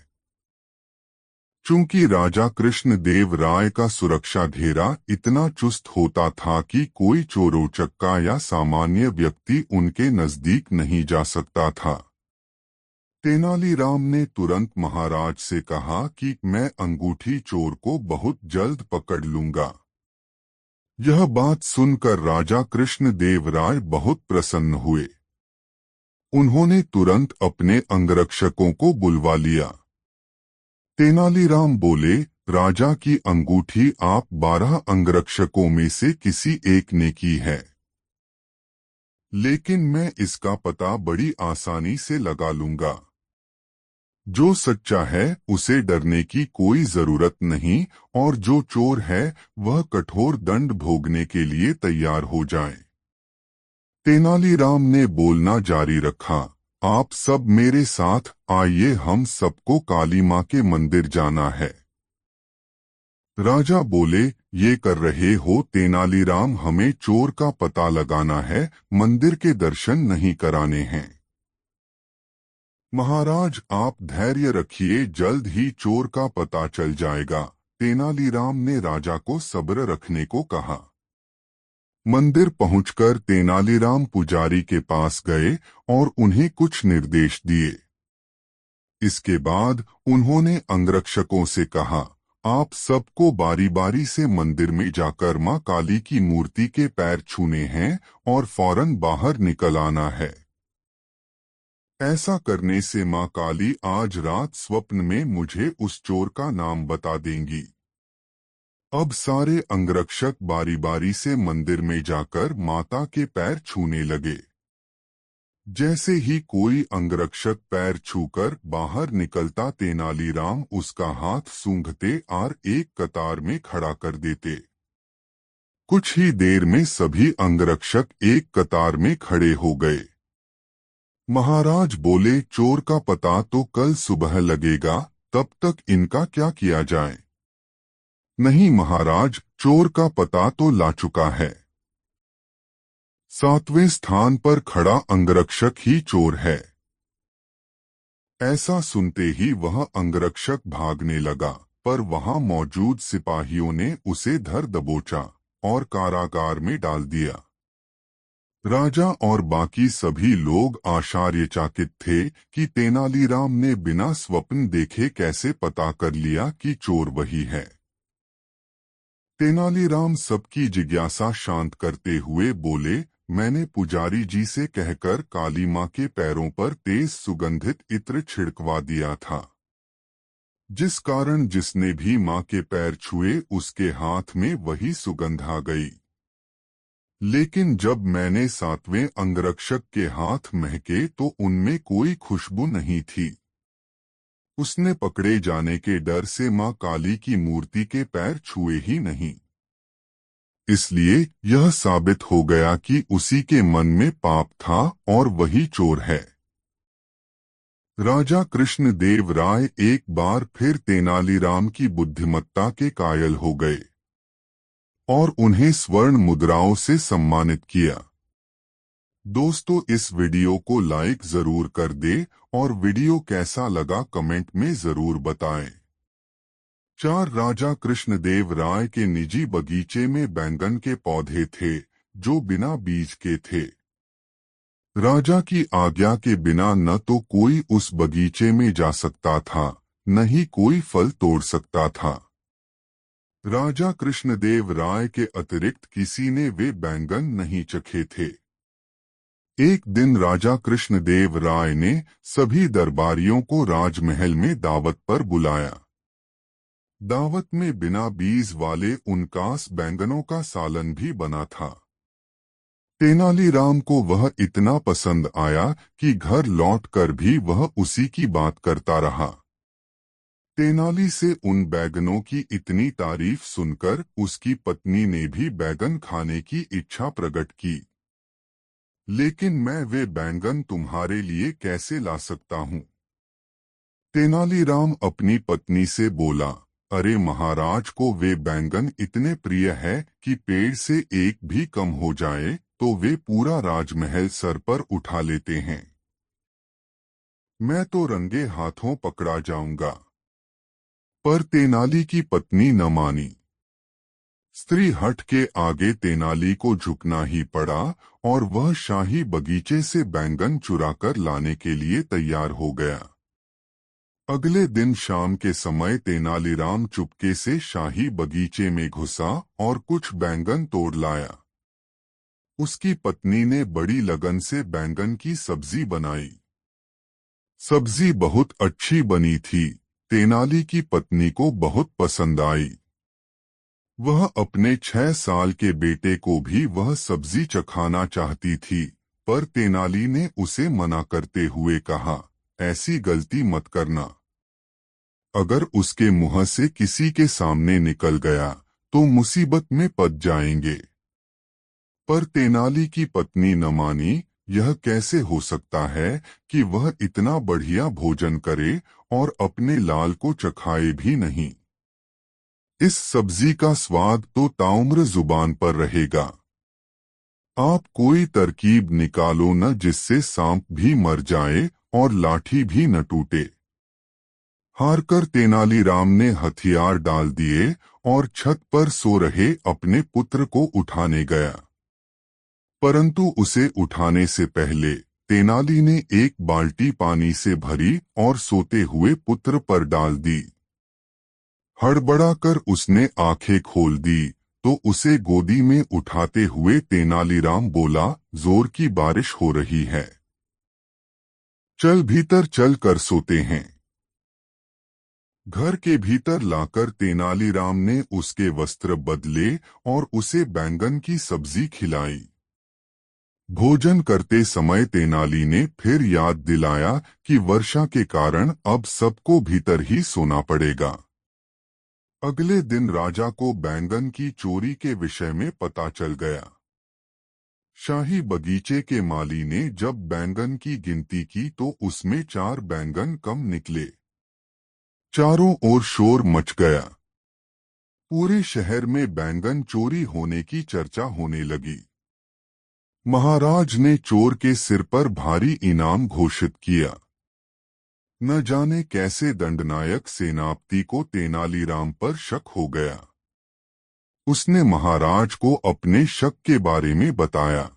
चूंकि राजा कृष्णदेव राय का सुरक्षा घेरा इतना चुस्त होता था कि कोई चोरोचक्का या सामान्य व्यक्ति उनके नजदीक नहीं जा सकता था। तेनालीराम ने तुरंत महाराज से कहा कि मैं अंगूठी चोर को बहुत जल्द पकड़ लूंगा। यह बात सुनकर राजा कृष्णदेव राय बहुत प्रसन्न हुए। उन्होंने तुरंत अपने अंगरक्षकों को बुलवा लिया। तेनालीराम बोले, राजा की अंगूठी आप 12 अंगरक्षकों में से किसी एक ने की है, लेकिन मैं इसका पता बड़ी आसानी से लगा लूंगा। जो सच्चा है उसे डरने की कोई जरूरत नहीं और जो चोर है वह कठोर दंड भोगने के लिए तैयार हो जाए। तेनालीराम ने बोलना जारी रखा, आप सब मेरे साथ आइए, हम सबको काली मां के मंदिर जाना है। राजा बोले, ये कर रहे हो तेनालीराम, हमें चोर का पता लगाना है, मंदिर के दर्शन नहीं कराने हैं। महाराज आप धैर्य रखिए, जल्द ही चोर का पता चल जाएगा। तेनालीराम ने राजा को सब्र रखने को कहा। मंदिर पहुंचकर तेनालीराम पुजारी के पास गए और उन्हें कुछ निर्देश दिए। इसके बाद उन्होंने अंगरक्षकों से कहा, आप सबको बारी बारी से मंदिर में जाकर मां काली की मूर्ति के पैर छूने हैं और फौरन बाहर निकल आना है। ऐसा करने से मां काली आज रात स्वप्न में मुझे उस चोर का नाम बता देंगी। अब सारे अंगरक्षक बारी बारी से मंदिर में जाकर माता के पैर छूने लगे। जैसे ही कोई अंगरक्षक पैर छूकर बाहर निकलता तेनालीराम उसका हाथ सूंघते और एक कतार में खड़ा कर देते। कुछ ही देर में सभी अंगरक्षक एक कतार में खड़े हो गए। महाराज बोले, चोर का पता तो कल सुबह लगेगा, तब तक इनका क्या किया जाए? नहीं महाराज, चोर का पता तो ला चुका है। 7वें स्थान पर खड़ा अंगरक्षक ही चोर है। ऐसा सुनते ही वह अंगरक्षक भागने लगा, पर वहां मौजूद सिपाहियों ने उसे धर दबोचा और कारागार में डाल दिया। राजा और बाकी सभी लोग आश्चर्यचकित थे कि तेनालीराम ने बिना स्वप्न देखे कैसे पता कर लिया कि चोर वही है। तेनालीराम सबकी जिज्ञासा शांत करते हुए बोले, मैंने पुजारी जी से कहकर काली माँ के पैरों पर तेज सुगंधित इत्र छिड़कवा दिया था, जिस कारण जिसने भी माँ के पैर छुए उसके हाथ में वही सुगंध आ गई। लेकिन जब मैंने 7वें अंगरक्षक के हाथ महके तो उनमें कोई खुशबू नहीं थी। उसने पकड़े जाने के डर से माँ काली की मूर्ति के पैर छुए ही नहीं। इसलिए यह साबित हो गया कि उसी के मन में पाप था और वही चोर है। राजा कृष्णदेव राय एक बार फिर तेनालीराम की बुद्धिमत्ता के कायल हो गए और उन्हें स्वर्ण मुद्राओं से सम्मानित किया। दोस्तों, इस वीडियो को लाइक जरूर कर दे और वीडियो कैसा लगा कमेंट में जरूर बताएं। 4 राजा कृष्णदेव राय के निजी बगीचे में बैंगन के पौधे थे जो बिना बीज के थे। राजा की आज्ञा के बिना न तो कोई उस बगीचे में जा सकता था, न ही कोई फल तोड़ सकता था। राजा कृष्णदेव राय के अतिरिक्त किसी ने वे बैंगन नहीं चखे थे। एक दिन राजा कृष्णदेव राय ने सभी दरबारियों को राजमहल में दावत पर बुलाया। दावत में बिना बीज वाले 49 बैंगनों का सालन भी बना था। तेनालीराम को वह इतना पसंद आया कि घर लौटकर भी वह उसी की बात करता रहा। तेनाली से उन बैंगनों की इतनी तारीफ सुनकर उसकी पत्नी ने भी बैंगन खाने की इच्छा प्रकट की। लेकिन मैं वे बैंगन तुम्हारे लिए कैसे ला सकता हूँ? तेनालीराम अपनी पत्नी से बोला, अरे महाराज को वे बैंगन इतने प्रिय है कि पेड़ से एक भी कम हो जाए तो वे पूरा राजमहल सर पर उठा लेते हैं। मैं तो रंगे हाथों पकड़ा जाऊंगा। पर तेनाली की पत्नी न मानी। स्त्री हठ के आगे तेनाली को झुकना ही पड़ा और वह शाही बगीचे से बैंगन चुराकर लाने के लिए तैयार हो गया। अगले दिन शाम के समय तेनालीराम चुपके से शाही बगीचे में घुसा और कुछ बैंगन तोड़ लाया। उसकी पत्नी ने बड़ी लगन से बैंगन की सब्जी बनाई। सब्जी बहुत अच्छी बनी थी। तेनाली की पत्नी को बहुत पसंद आई। वह अपने 6 साल के बेटे को भी वह सब्जी चखाना चाहती थी, पर तेनाली ने उसे मना करते हुए कहा, ऐसी गलती मत करना। अगर उसके मुंह से किसी के सामने निकल गया तो मुसीबत में पड़ जाएंगे। पर तेनाली की पत्नी न मानी। यह कैसे हो सकता है कि वह इतना बढ़िया भोजन करे और अपने लाल को चखाए भी नहीं। इस सब्जी का स्वाद तो ताउम्र जुबान पर रहेगा। आप कोई तरकीब निकालो न जिससे सांप भी मर जाए और लाठी भी न टूटे। हारकर तेनालीराम ने हथियार डाल दिए और छत पर सो रहे अपने पुत्र को उठाने गया। परंतु उसे उठाने से पहले तेनाली ने एक बाल्टी पानी से भरी और सोते हुए पुत्र पर डाल दी। हड़बड़ाकर उसने आंखें खोल दी तो उसे गोदी में उठाते हुए तेनालीराम बोला, जोर की बारिश हो रही है, चल भीतर चल कर सोते हैं। घर के भीतर लाकर तेनालीराम ने उसके वस्त्र बदले और उसे बैंगन की सब्जी खिलाई। भोजन करते समय तेनाली ने फिर याद दिलाया कि वर्षा के कारण अब सबको भीतर ही सोना पड़ेगा। अगले दिन राजा को बैंगन की चोरी के विषय में पता चल गया। शाही बगीचे के माली ने जब बैंगन की गिनती की तो उसमें 4 बैंगन कम निकले। चारों ओर शोर मच गया। पूरे शहर में बैंगन चोरी होने की चर्चा होने लगी। महाराज ने चोर के सिर पर भारी इनाम घोषित किया। न जाने कैसे दंडनायक सेनापति को तेनालीराम पर शक हो गया। उसने महाराज को अपने शक के बारे में बताया।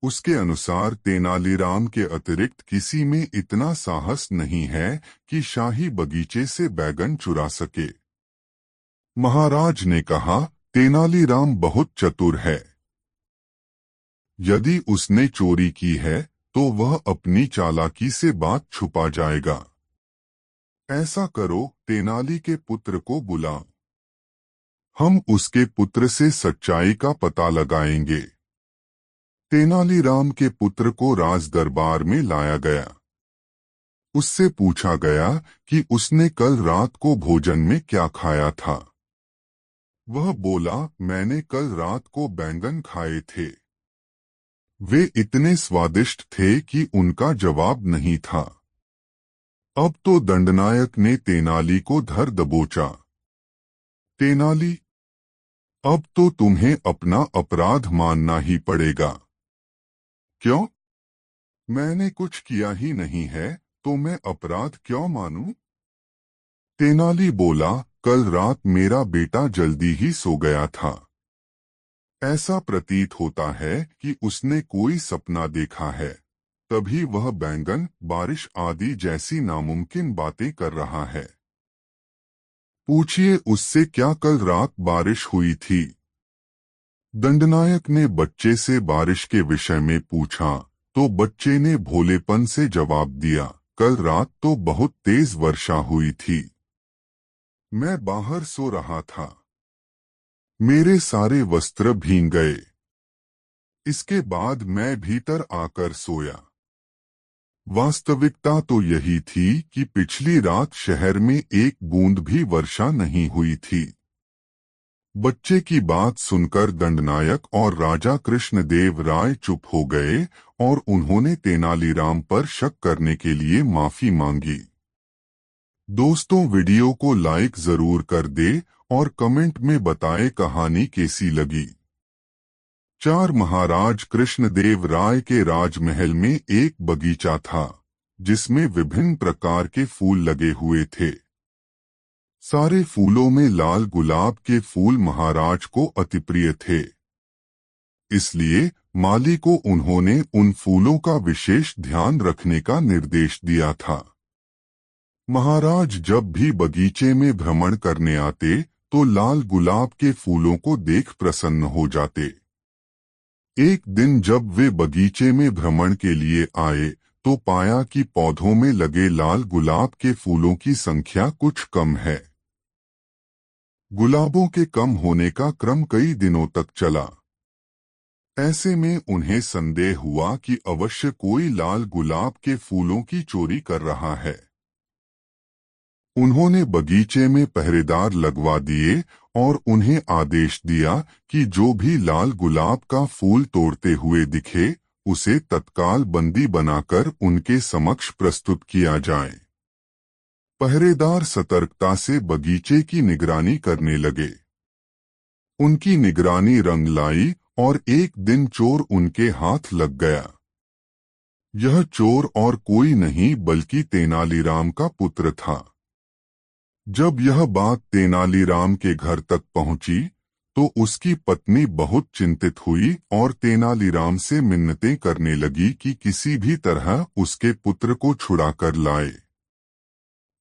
उसके अनुसार तेनालीराम के अतिरिक्त किसी में इतना साहस नहीं है कि शाही बगीचे से बैगन चुरा सके। महाराज ने कहा, तेनालीराम बहुत चतुर है। यदि उसने चोरी की है तो वह अपनी चालाकी से बात छुपा जाएगा। ऐसा करो, तेनाली के पुत्र को बुलाओ। हम उसके पुत्र से सच्चाई का पता लगाएंगे। तेनालीराम के पुत्र को राज दरबार में लाया गया। उससे पूछा गया कि उसने कल रात को भोजन में क्या खाया था। वह बोला, मैंने कल रात को बैंगन खाए थे। वे इतने स्वादिष्ट थे कि उनका जवाब नहीं था। अब तो दंडनायक ने तेनाली को धर दबोचा। तेनाली, अब तो तुम्हें अपना अपराध मानना ही पड़ेगा। क्यों? मैंने कुछ किया ही नहीं है, तो मैं अपराध क्यों मानूं? तेनाली बोला, कल रात मेरा बेटा जल्दी ही सो गया था। ऐसा प्रतीत होता है कि उसने कोई सपना देखा है, तभी वह बैंगन, बारिश आदि जैसी नामुमकिन बातें कर रहा है। पूछिए उससे क्या कल रात बारिश हुई थी। दंडनायक ने बच्चे से बारिश के विषय में पूछा तो बच्चे ने भोलेपन से जवाब दिया, कल रात तो बहुत तेज वर्षा हुई थी। मैं बाहर सो रहा था। मेरे सारे वस्त्र भीग गए। इसके बाद मैं भीतर आकर सोया। वास्तविकता तो यही थी कि पिछली रात शहर में एक बूंद भी वर्षा नहीं हुई थी। बच्चे की बात सुनकर दंडनायक और राजा कृष्णदेव राय चुप हो गए और उन्होंने तेनालीराम पर शक करने के लिए माफी मांगी। दोस्तों, वीडियो को लाइक जरूर कर दे और कमेंट में बताएं कहानी कैसी लगी। 4 महाराज कृष्णदेव राय के राजमहल में एक बगीचा था जिसमें विभिन्न प्रकार के फूल लगे हुए थे। सारे फूलों में लाल गुलाब के फूल महाराज को अति प्रिय थे। इसलिए माली को उन्होंने उन फूलों का विशेष ध्यान रखने का निर्देश दिया था। महाराज जब भी बगीचे में भ्रमण करने आते तो लाल गुलाब के फूलों को देख प्रसन्न हो जाते। एक दिन जब वे बगीचे में भ्रमण के लिए आए तो पाया कि पौधों में लगे लाल गुलाब के फूलों की संख्या कुछ कम है। गुलाबों के कम होने का क्रम कई दिनों तक चला। ऐसे में उन्हें संदेह हुआ कि अवश्य कोई लाल गुलाब के फूलों की चोरी कर रहा है। उन्होंने बगीचे में पहरेदार लगवा दिए और उन्हें आदेश दिया कि जो भी लाल गुलाब का फूल तोड़ते हुए दिखे उसे तत्काल बंदी बनाकर उनके समक्ष प्रस्तुत किया जाए। पहरेदार सतर्कता से बगीचे की निगरानी करने लगे। उनकी निगरानी रंग लाई और एक दिन चोर उनके हाथ लग गया। यह चोर और कोई नहीं बल्कि तेनालीराम का पुत्र था। जब यह बात तेनालीराम के घर तक पहुंची तो उसकी पत्नी बहुत चिंतित हुई और तेनालीराम से मिन्नतें करने लगी कि किसी भी तरह उसके पुत्र को छुड़ाकर लाए।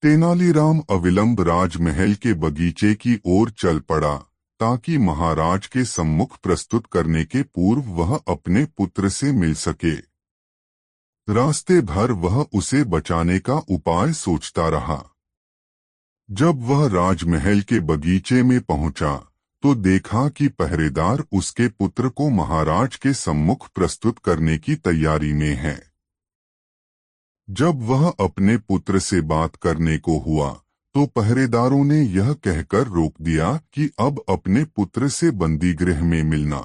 तेनालीराम अविलंब राजमहल के बगीचे की ओर चल पड़ा ताकि महाराज के सम्मुख प्रस्तुत करने के पूर्व वह अपने पुत्र से मिल सके। रास्ते भर वह उसे बचाने का उपाय सोचता रहा। जब वह राजमहल के बगीचे में पहुंचा तो देखा कि पहरेदार उसके पुत्र को महाराज के सम्मुख प्रस्तुत करने की तैयारी में है। जब वह अपने पुत्र से बात करने को हुआ तो पहरेदारों ने यह कहकर रोक दिया कि अब अपने पुत्र से बंदीगृह में मिलना।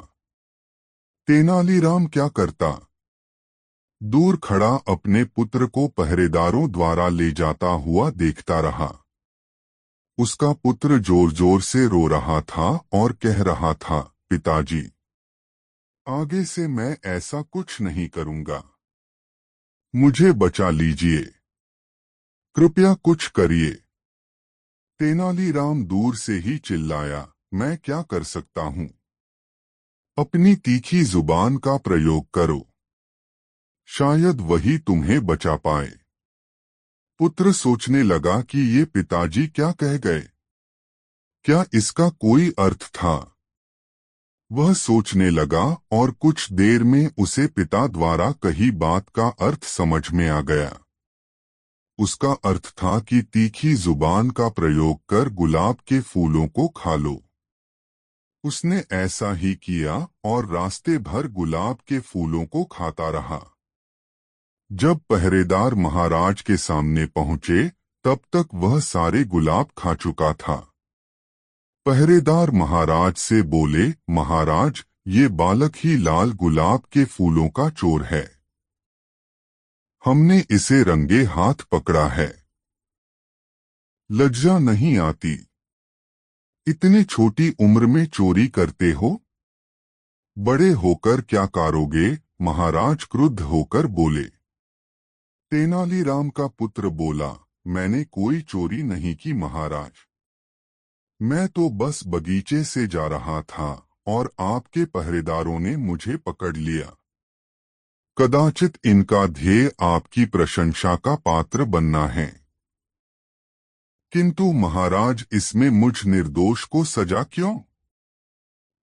तेनालीराम क्या करता? दूर खड़ा अपने पुत्र को पहरेदारों द्वारा ले जाता हुआ देखता रहा। उसका पुत्र जोर जोर से रो रहा था और कह रहा था, पिताजी, आगे से मैं ऐसा कुछ नहीं करूंगा। मुझे बचा लीजिए। कृपया कुछ करिए। तेनालीराम दूर से ही चिल्लाया, मैं क्या कर सकता हूं? अपनी तीखी जुबान का प्रयोग करो, शायद वही तुम्हें बचा पाए। पुत्र सोचने लगा कि ये पिताजी क्या कह गए। क्या इसका कोई अर्थ था? वह सोचने लगा और कुछ देर में उसे पिता द्वारा कही बात का अर्थ समझ में आ गया। उसका अर्थ था कि तीखी जुबान का प्रयोग कर गुलाब के फूलों को खा लो। उसने ऐसा ही किया और रास्ते भर गुलाब के फूलों को खाता रहा। जब पहरेदार महाराज के सामने पहुंचे, तब तक वह सारे गुलाब खा चुका था। पहरेदार महाराज से बोले, महाराज, ये बालक ही लाल गुलाब के फूलों का चोर है। हमने इसे रंगे हाथ पकड़ा है। लज्जा नहीं आती? इतनी छोटी उम्र में चोरी करते हो? बड़े होकर क्या करोगे? महाराज क्रुद्ध होकर बोले। तेनालीराम का पुत्र बोला, मैंने कोई चोरी नहीं की महाराज। मैं तो बस बगीचे से जा रहा था और आपके पहरेदारों ने मुझे पकड़ लिया। कदाचित इनका ध्येय आपकी प्रशंसा का पात्र बनना है। किंतु महाराज, इसमें मुझ निर्दोष को सजा क्यों?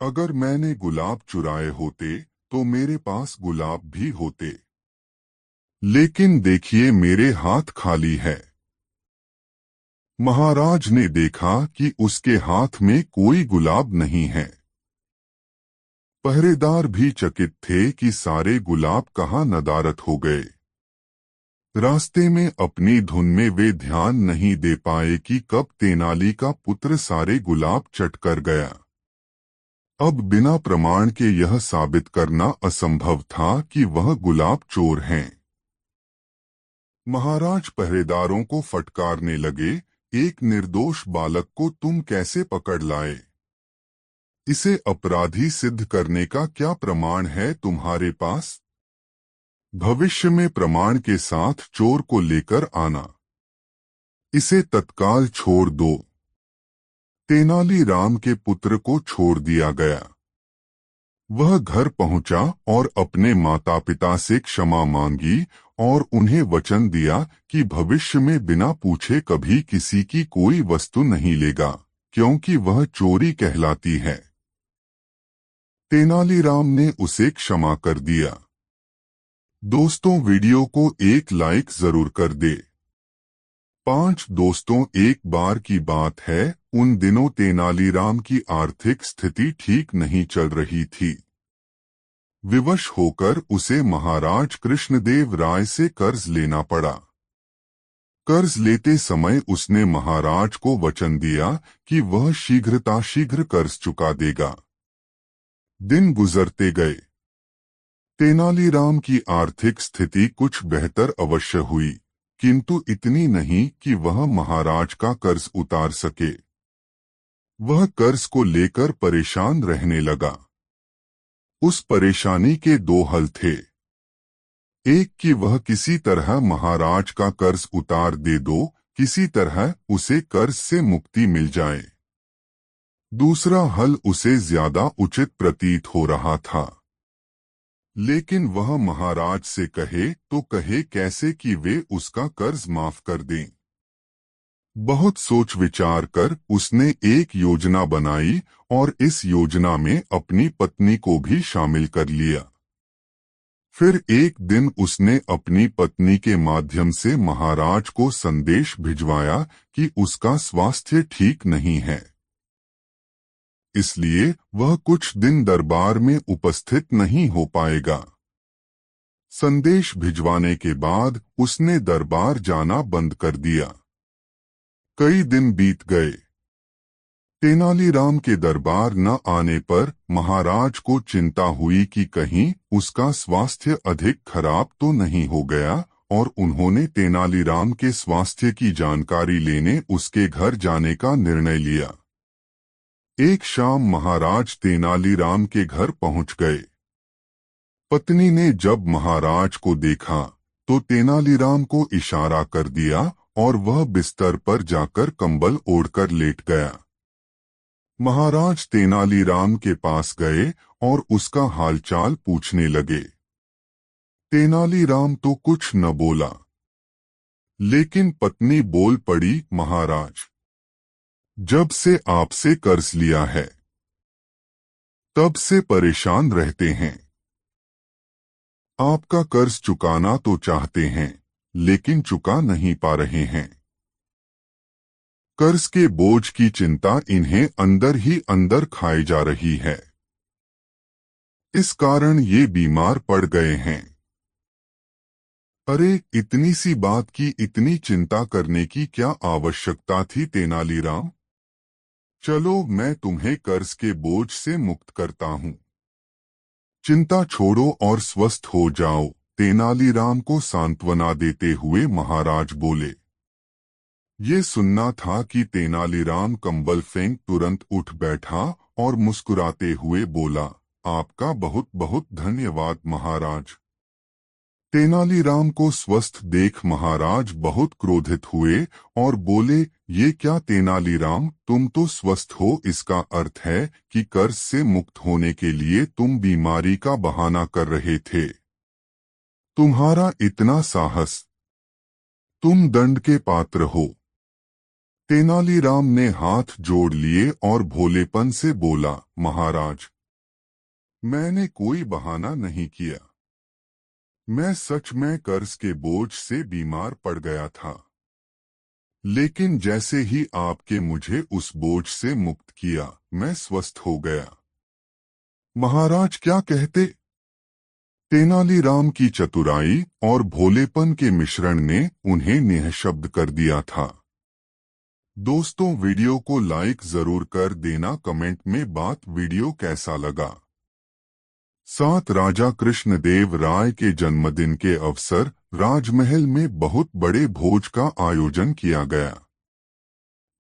अगर मैंने गुलाब चुराए होते तो मेरे पास गुलाब भी होते। लेकिन देखिए, मेरे हाथ खाली है। महाराज ने देखा कि उसके हाथ में कोई गुलाब नहीं है। पहरेदार भी चकित थे कि सारे गुलाब कहाँ नदारद हो गए। रास्ते में अपनी धुन में वे ध्यान नहीं दे पाए कि कब तेनाली का पुत्र सारे गुलाब चट कर गया। अब बिना प्रमाण के यह साबित करना असंभव था कि वह गुलाब चोर हैं। महाराज पहरेदारों को फटकारने लगे, एक निर्दोष बालक को तुम कैसे पकड़ लाए? इसे अपराधी सिद्ध करने का क्या प्रमाण है तुम्हारे पास? भविष्य में प्रमाण के साथ चोर को लेकर आना। इसे तत्काल छोड़ दो। तेनालीराम के पुत्र को छोड़ दिया गया। वह घर पहुंचा और अपने माता पिता से क्षमा मांगी और उन्हें वचन दिया कि भविष्य में बिना पूछे कभी किसी की कोई वस्तु नहीं लेगा, क्योंकि वह चोरी कहलाती है। तेनालीराम ने उसे क्षमा कर दिया। दोस्तों, वीडियो को एक लाइक जरूर कर दे। 5 दोस्तों, एक बार की बात है, उन दिनों तेनालीराम की आर्थिक स्थिति ठीक नहीं चल रही थी। विवश होकर उसे महाराज कृष्णदेव राय से कर्ज लेना पड़ा। कर्ज लेते समय उसने महाराज को वचन दिया कि वह शीघ्र कर्ज चुका देगा। दिन गुजरते गए। तेनालीराम की आर्थिक स्थिति कुछ बेहतर अवश्य हुई, किंतु इतनी नहीं कि वह महाराज का कर्ज उतार सके। वह कर्ज को लेकर परेशान रहने लगा। उस परेशानी के 2 हल थे। एक कि वह किसी तरह महाराज का कर्ज उतार दे दो, किसी तरह उसे कर्ज से मुक्ति मिल जाए। दूसरा हल उसे ज्यादा उचित प्रतीत हो रहा था। लेकिन वह महाराज से कहे तो कहे कैसे कि वे उसका कर्ज माफ कर दें। बहुत सोच विचार कर उसने एक योजना बनाई और इस योजना में अपनी पत्नी को भी शामिल कर लिया। फिर एक दिन उसने अपनी पत्नी के माध्यम से महाराज को संदेश भिजवाया कि उसका स्वास्थ्य ठीक नहीं है, इसलिए वह कुछ दिन दरबार में उपस्थित नहीं हो पाएगा। संदेश भिजवाने के बाद उसने दरबार जाना बंद कर दिया। कई दिन बीत गए। तेनालीराम के दरबार न आने पर महाराज को चिंता हुई कि कहीं उसका स्वास्थ्य अधिक खराब तो नहीं हो गया, और उन्होंने तेनालीराम के स्वास्थ्य की जानकारी लेने उसके घर जाने का निर्णय लिया। एक शाम महाराज तेनालीराम के घर पहुंच गए। पत्नी ने जब महाराज को देखा तो तेनालीराम को इशारा कर दिया और वह बिस्तर पर जाकर कंबल ओढ़कर लेट गया। महाराज तेनालीराम के पास गए और उसका हालचाल पूछने लगे। तेनालीराम तो कुछ न बोला, लेकिन पत्नी बोल पड़ी, महाराज, जब से आपसे कर्ज लिया है तब से परेशान रहते हैं। आपका कर्ज चुकाना तो चाहते हैं, लेकिन चुका नहीं पा रहे हैं। कर्ज के बोझ की चिंता इन्हें अंदर ही अंदर खाई जा रही है। इस कारण ये बीमार पड़ गए हैं। अरे, इतनी सी बात की इतनी चिंता करने की क्या आवश्यकता थी तेनालीराम? चलो, मैं तुम्हें कर्ज के बोझ से मुक्त करता हूँ। चिंता छोड़ो और स्वस्थ हो जाओ, तेनालीराम को सांत्वना देते हुए महाराज बोले। ये सुनना था कि तेनालीराम कंबल फेंक तुरंत उठ बैठा और मुस्कुराते हुए बोला, आपका बहुत बहुत धन्यवाद महाराज। तेनालीराम को स्वस्थ देख महाराज बहुत क्रोधित हुए और बोले, ये क्या तेनालीराम, तुम तो स्वस्थ हो, इसका अर्थ है कि कर्ज से मुक्त होने के लिए तुम बीमारी का बहाना कर रहे थे। तुम्हारा इतना साहस, तुम दंड के पात्र हो। तेनालीराम ने हाथ जोड़ लिए और भोलेपन से बोला, महाराज, मैंने कोई बहाना नहीं किया। मैं सच में कर्ज के बोझ से बीमार पड़ गया था, लेकिन जैसे ही आपके मुझे उस बोझ से मुक्त किया, मैं स्वस्थ हो गया। महाराज क्या कहते? तेनालीराम की चतुराई और भोलेपन के मिश्रण ने उन्हें निःशब्द कर दिया था। दोस्तों, वीडियो को लाइक जरूर कर देना, कमेंट में बात वीडियो कैसा लगा। 7 राजा कृष्णदेव राय के जन्मदिन के अवसर राजमहल में बहुत बड़े भोज का आयोजन किया गया।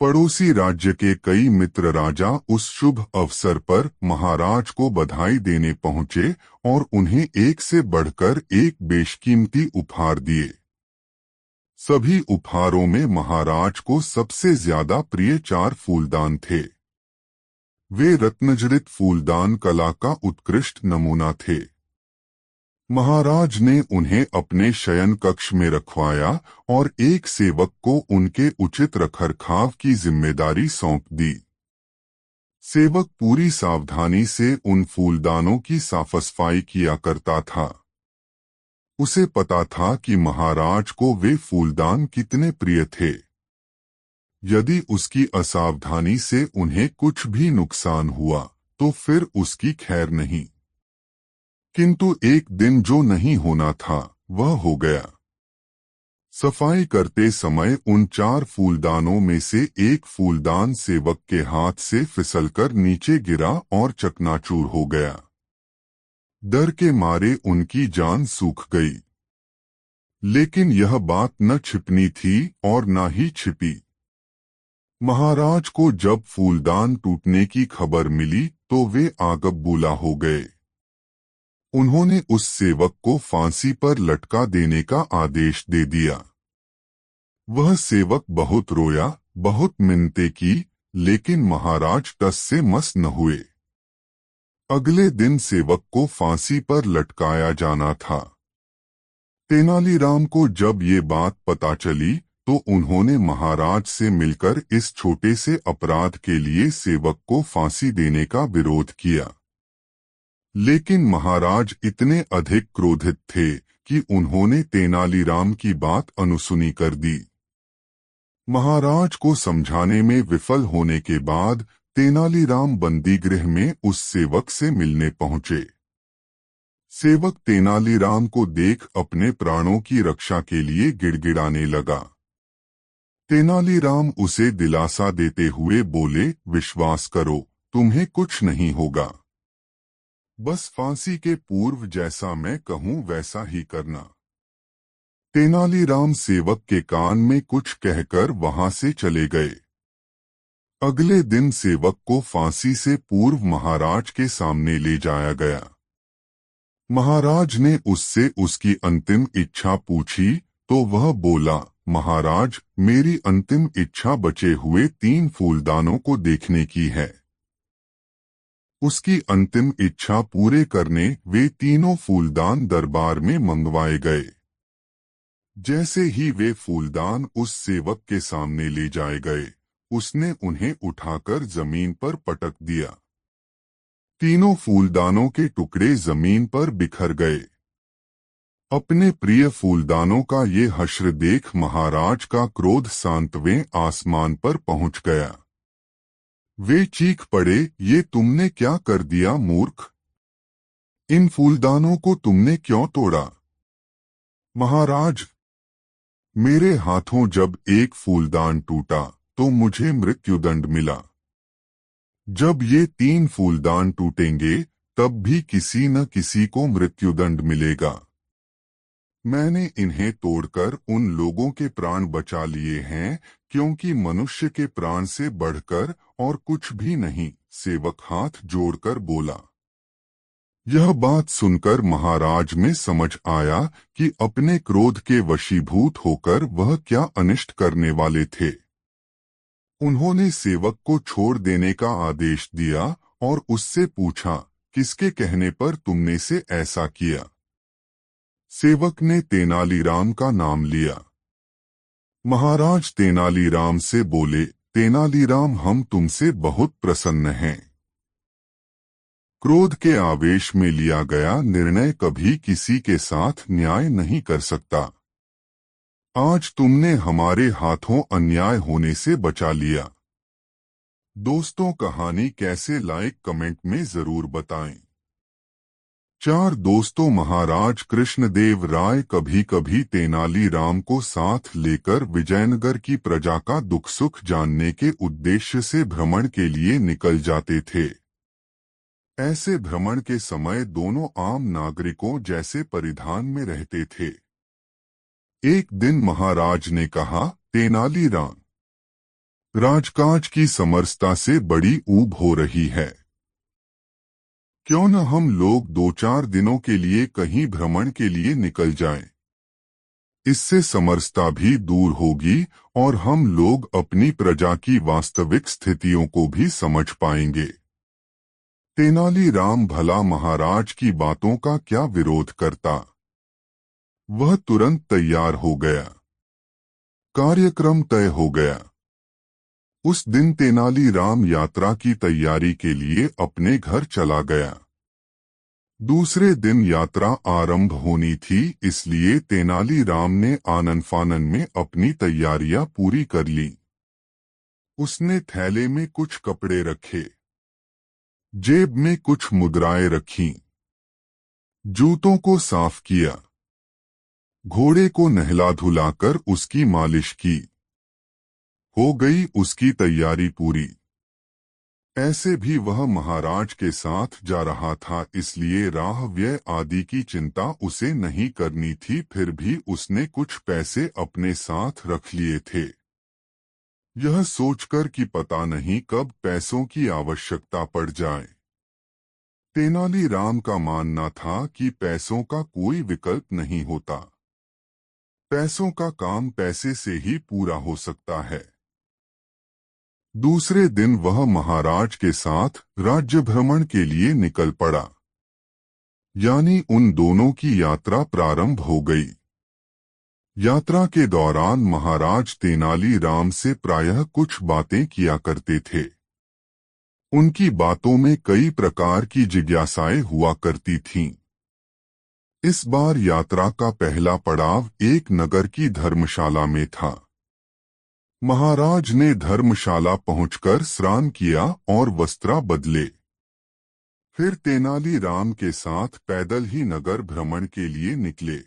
पड़ोसी राज्य के कई मित्र राजा उस शुभ अवसर पर महाराज को बधाई देने पहुंचे और उन्हें एक से बढ़कर एक बेशकीमती उपहार दिए। सभी उपहारों में महाराज को सबसे ज्यादा प्रिय 4 फूलदान थे। वे रत्नजड़ित फूलदान कला का उत्कृष्ट नमूना थे। महाराज ने उन्हें अपने शयन कक्ष में रखवाया और एक सेवक को उनके उचित रखरखाव की जिम्मेदारी सौंप दी। सेवक पूरी सावधानी से उन फूलदानों की साफ-सफाई किया करता था। उसे पता था कि महाराज को वे फूलदान कितने प्रिय थे। यदि उसकी असावधानी से उन्हें कुछ भी नुकसान हुआ तो फिर उसकी खैर नहीं। किंतु एक दिन जो नहीं होना था वह हो गया। सफाई करते समय उन 4 फूलदानों में से एक फूलदान सेवक के हाथ से फिसलकर नीचे गिरा और चकनाचूर हो गया। डर के मारे उनकी जान सूख गई। लेकिन यह बात न छिपनी थी और न ही छिपी। महाराज को जब फूलदान टूटने की खबर मिली तो वे आग बबूला हो गए। उन्होंने उस सेवक को फांसी पर लटका देने का आदेश दे दिया। वह सेवक बहुत रोया, बहुत मिन्नतें की, लेकिन महाराज टस से मस न हुए। अगले दिन सेवक को फांसी पर लटकाया जाना था। तेनालीराम को जब ये बात पता चली तो उन्होंने महाराज से मिलकर इस छोटे से अपराध के लिए सेवक को फांसी देने का विरोध किया। लेकिन महाराज इतने अधिक क्रोधित थे कि उन्होंने तेनालीराम की बात अनसुनी कर दी। महाराज को समझाने में विफल होने के बाद तेनालीराम बंदीगृह में उस सेवक से मिलने पहुंचे। सेवक तेनालीराम को देख अपने प्राणों की रक्षा के लिए गिड़गिड़ाने लगा। तेनालीराम उसे दिलासा देते हुए बोले, विश्वास करो, तुम्हें कुछ नहीं होगा। बस फांसी के पूर्व जैसा मैं कहूं वैसा ही करना। तेनालीराम सेवक के कान में कुछ कहकर वहां से चले गए। अगले दिन सेवक को फांसी से पूर्व महाराज के सामने ले जाया गया। महाराज ने उससे उसकी अंतिम इच्छा पूछी तो वह बोला, महाराज, मेरी अंतिम इच्छा बचे हुए 3 फूलदानों को देखने की है। उसकी अंतिम इच्छा पूरे करने वे तीनों फूलदान दरबार में मंगवाए गए। जैसे ही वे फूलदान उस सेवक के सामने ले जाए गए, उसने उन्हें उठाकर जमीन पर पटक दिया। तीनों फूलदानों के टुकड़े जमीन पर बिखर गए। अपने प्रिय फूलदानों का ये हश्र देख महाराज का क्रोध 7वें आसमान पर पहुंच गया। वे चीख पड़े, ये तुमने क्या कर दिया मूर्ख? इन फूलदानों को तुमने क्यों तोड़ा? महाराज, मेरे हाथों जब एक फूलदान टूटा तो मुझे मृत्युदंड मिला। जब ये 3 फूलदान टूटेंगे तब भी किसी न किसी को मृत्युदंड मिलेगा। मैंने इन्हें तोड़कर उन लोगों के प्राण बचा लिए हैं, क्योंकि मनुष्य के प्राण से बढ़कर और कुछ भी नहीं। सेवक हाथ जोड़कर बोला। यह बात सुनकर महाराज में समझ आया कि अपने क्रोध के वशीभूत होकर वह क्या अनिष्ट करने वाले थे। उन्होंने सेवक को छोड़ देने का आदेश दिया और उससे पूछा, किसके कहने पर तुमने से ऐसा किया? सेवक ने तेनालीराम का नाम लिया। महाराज तेनालीराम से बोले, तेनालीराम, हम तुमसे बहुत प्रसन्न हैं। क्रोध के आवेश में लिया गया निर्णय कभी किसी के साथ न्याय नहीं कर सकता। आज तुमने हमारे हाथों अन्याय होने से बचा लिया। दोस्तों, कहानी कैसे लाइक कमेंट में जरूर बताएं। 4 दोस्तों, महाराज कृष्णदेव राय कभी कभी तेनालीराम को साथ लेकर विजयनगर की प्रजा का दुख सुख जानने के उद्देश्य से भ्रमण के लिए निकल जाते थे। ऐसे भ्रमण के समय दोनों आम नागरिकों जैसे परिधान में रहते थे। एक दिन महाराज ने कहा, तेनालीराम, राजकाज की समरसता से बड़ी ऊब हो रही है। क्यों न हम लोग 2-4 दिनों के लिए कहीं भ्रमण के लिए निकल जाएं। इससे समरसता भी दूर होगी और हम लोग अपनी प्रजा की वास्तविक स्थितियों को भी समझ पाएंगे। तेनालीराम भला महाराज की बातों का क्या विरोध करता। वह तुरंत तैयार हो गया। कार्यक्रम तय हो गया। उस दिन तेनालीराम यात्रा की तैयारी के लिए अपने घर चला गया। दूसरे दिन यात्रा आरंभ होनी थी, इसलिए तेनालीराम ने आनन फानन में अपनी तैयारियां पूरी कर ली। उसने थैले में कुछ कपड़े रखे, जेब में कुछ मुद्राएं रखीं, जूतों को साफ किया, घोड़े को नहला धुलाकर उसकी मालिश की। हो गई उसकी तैयारी पूरी। ऐसे भी वह महाराज के साथ जा रहा था, इसलिए राह व्यय आदि की चिंता उसे नहीं करनी थी। फिर भी उसने कुछ पैसे अपने साथ रख लिए थे, यह सोचकर कि पता नहीं कब पैसों की आवश्यकता पड़ जाए। तेनालीराम का मानना था कि पैसों का कोई विकल्प नहीं होता। पैसों का काम पैसे से ही पूरा हो सकता है। दूसरे दिन वह महाराज के साथ राज्य भ्रमण के लिए निकल पड़ा, यानी उन दोनों की यात्रा प्रारंभ हो गई। यात्रा के दौरान महाराज तेनालीराम से प्रायः कुछ बातें किया करते थे। उनकी बातों में कई प्रकार की जिज्ञासाएं हुआ करती थीं। इस बार यात्रा का पहला पड़ाव एक नगर की धर्मशाला में था। महाराज ने धर्मशाला पहुंचकर स्नान किया और वस्त्र बदले। फिर तेनालीराम के साथ पैदल ही नगर भ्रमण के लिए निकले।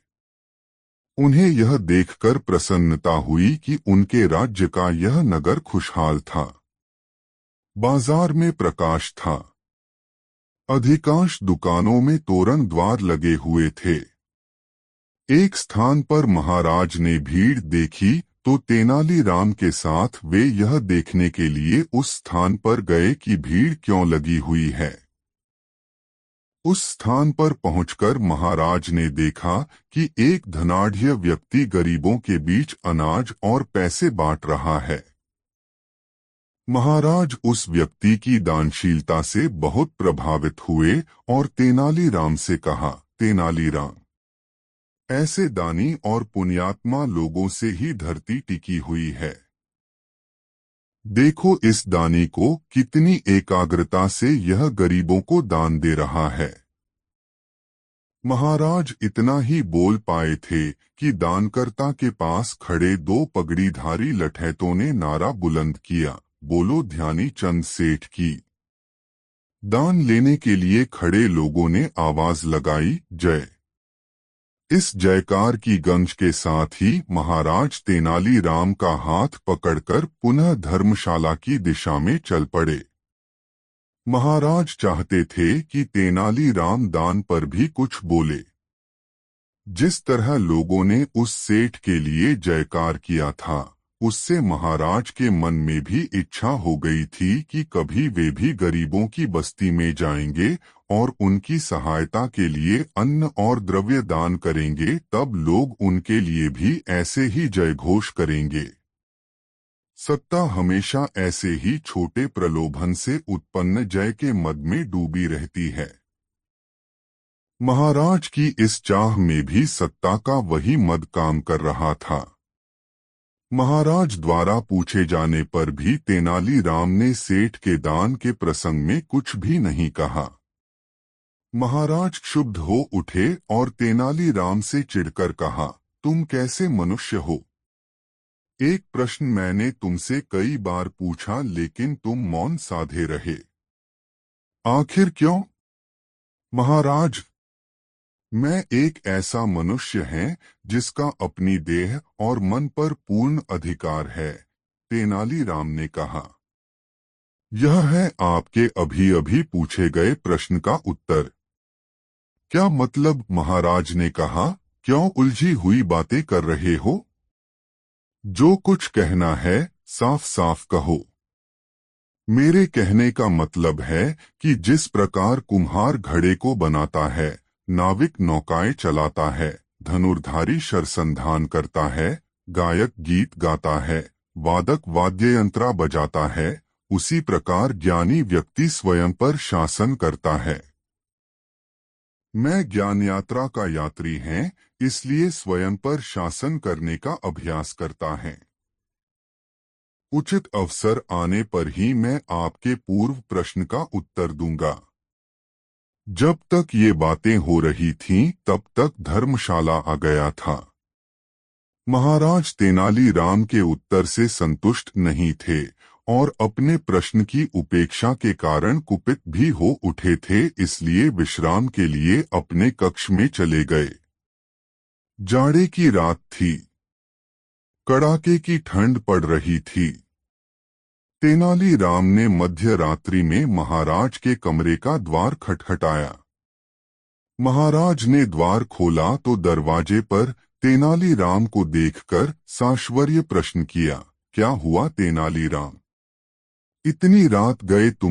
उन्हें यह देखकर प्रसन्नता हुई कि उनके राज्य का यह नगर खुशहाल था। बाजार में प्रकाश था। अधिकांश दुकानों में तोरण द्वार लगे हुए थे। एक स्थान पर महाराज ने भीड़ देखी तो तेनालीराम के साथ वे यह देखने के लिए उस स्थान पर गए कि भीड़ क्यों लगी हुई है। उस स्थान पर पहुंचकर महाराज ने देखा कि एक धनाढ्य व्यक्ति गरीबों के बीच अनाज और पैसे बांट रहा है। महाराज उस व्यक्ति की दानशीलता से बहुत प्रभावित हुए और तेनालीराम से कहा, तेनालीराम, ऐसे दानी और पुण्यात्मा लोगों से ही धरती टिकी हुई है। देखो इस दानी को, कितनी एकाग्रता से यह गरीबों को दान दे रहा है। महाराज इतना ही बोल पाए थे कि दानकर्ता के पास खड़े दो पगड़ीधारी लठैतों ने नारा बुलंद किया, बोलो ध्यानी चंद सेठ की। दान लेने के लिए खड़े लोगों ने आवाज लगाई, जय। इस जयकार की गंज के साथ ही महाराज तेनालीराम का हाथ पकड़कर पुनः धर्मशाला की दिशा में चल पड़े। महाराज चाहते थे कि तेनालीराम दान पर भी कुछ बोले। जिस तरह लोगों ने उस सेठ के लिए जयकार किया था, उससे महाराज के मन में भी इच्छा हो गई थी कि कभी वे भी गरीबों की बस्ती में जाएंगे और उनकी सहायता के लिए अन्न और द्रव्य दान करेंगे, तब लोग उनके लिए भी ऐसे ही जयघोष करेंगे। सत्ता हमेशा ऐसे ही छोटे प्रलोभन से उत्पन्न जय के मद में डूबी रहती है। महाराज की इस चाह में भी सत्ता का वही मद काम कर रहा था। महाराज द्वारा पूछे जाने पर भी तेनालीराम ने सेठ के दान के प्रसंग में कुछ भी नहीं कहा। महाराज क्षुब्ध हो उठे और तेनालीराम से चिढ़कर कहा, तुम कैसे मनुष्य हो? एक प्रश्न मैंने तुमसे कई बार पूछा लेकिन तुम मौन साधे रहे। आखिर क्यों? महाराज, मैं एक ऐसा मनुष्य है जिसका अपनी देह और मन पर पूर्ण अधिकार है, तेनालीराम ने कहा। यह है आपके अभी अभी पूछे गए प्रश्न का उत्तर। क्या मतलब? महाराज ने कहा, क्यों उलझी हुई बातें कर रहे हो? जो कुछ कहना है साफ साफ कहो। मेरे कहने का मतलब है कि जिस प्रकार कुम्हार घड़े को बनाता है, नाविक नौकाएं चलाता है, धनुर्धारी शरसंधान करता है, गायक गीत गाता है, वादक वाद्ययंत्र बजाता है, उसी प्रकार ज्ञानी व्यक्ति स्वयं पर शासन करता है। मैं ज्ञान यात्रा का यात्री है, इसलिए स्वयं पर शासन करने का अभ्यास करता है। उचित अवसर आने पर ही मैं आपके पूर्व प्रश्न का उत्तर दूंगा। जब तक ये बातें हो रही थीं, तब तक धर्मशाला आ गया था। महाराज तेनालीराम के उत्तर से संतुष्ट नहीं थे और अपने प्रश्न की उपेक्षा के कारण कुपित भी हो उठे थे, इसलिए विश्राम के लिए अपने कक्ष में चले गए। जाड़े की रात थी। कड़ाके की ठंड पड़ रही थी। तेनालीराम ने मध्य रात्रि में महाराज के कमरे का द्वार खटखटाया। महाराज ने द्वार खोला तो दरवाजे पर तेनालीराम को देखकर साश्वर्य प्रश्न किया, क्या हुआ तेनालीराम? इतनी रात गए तुम?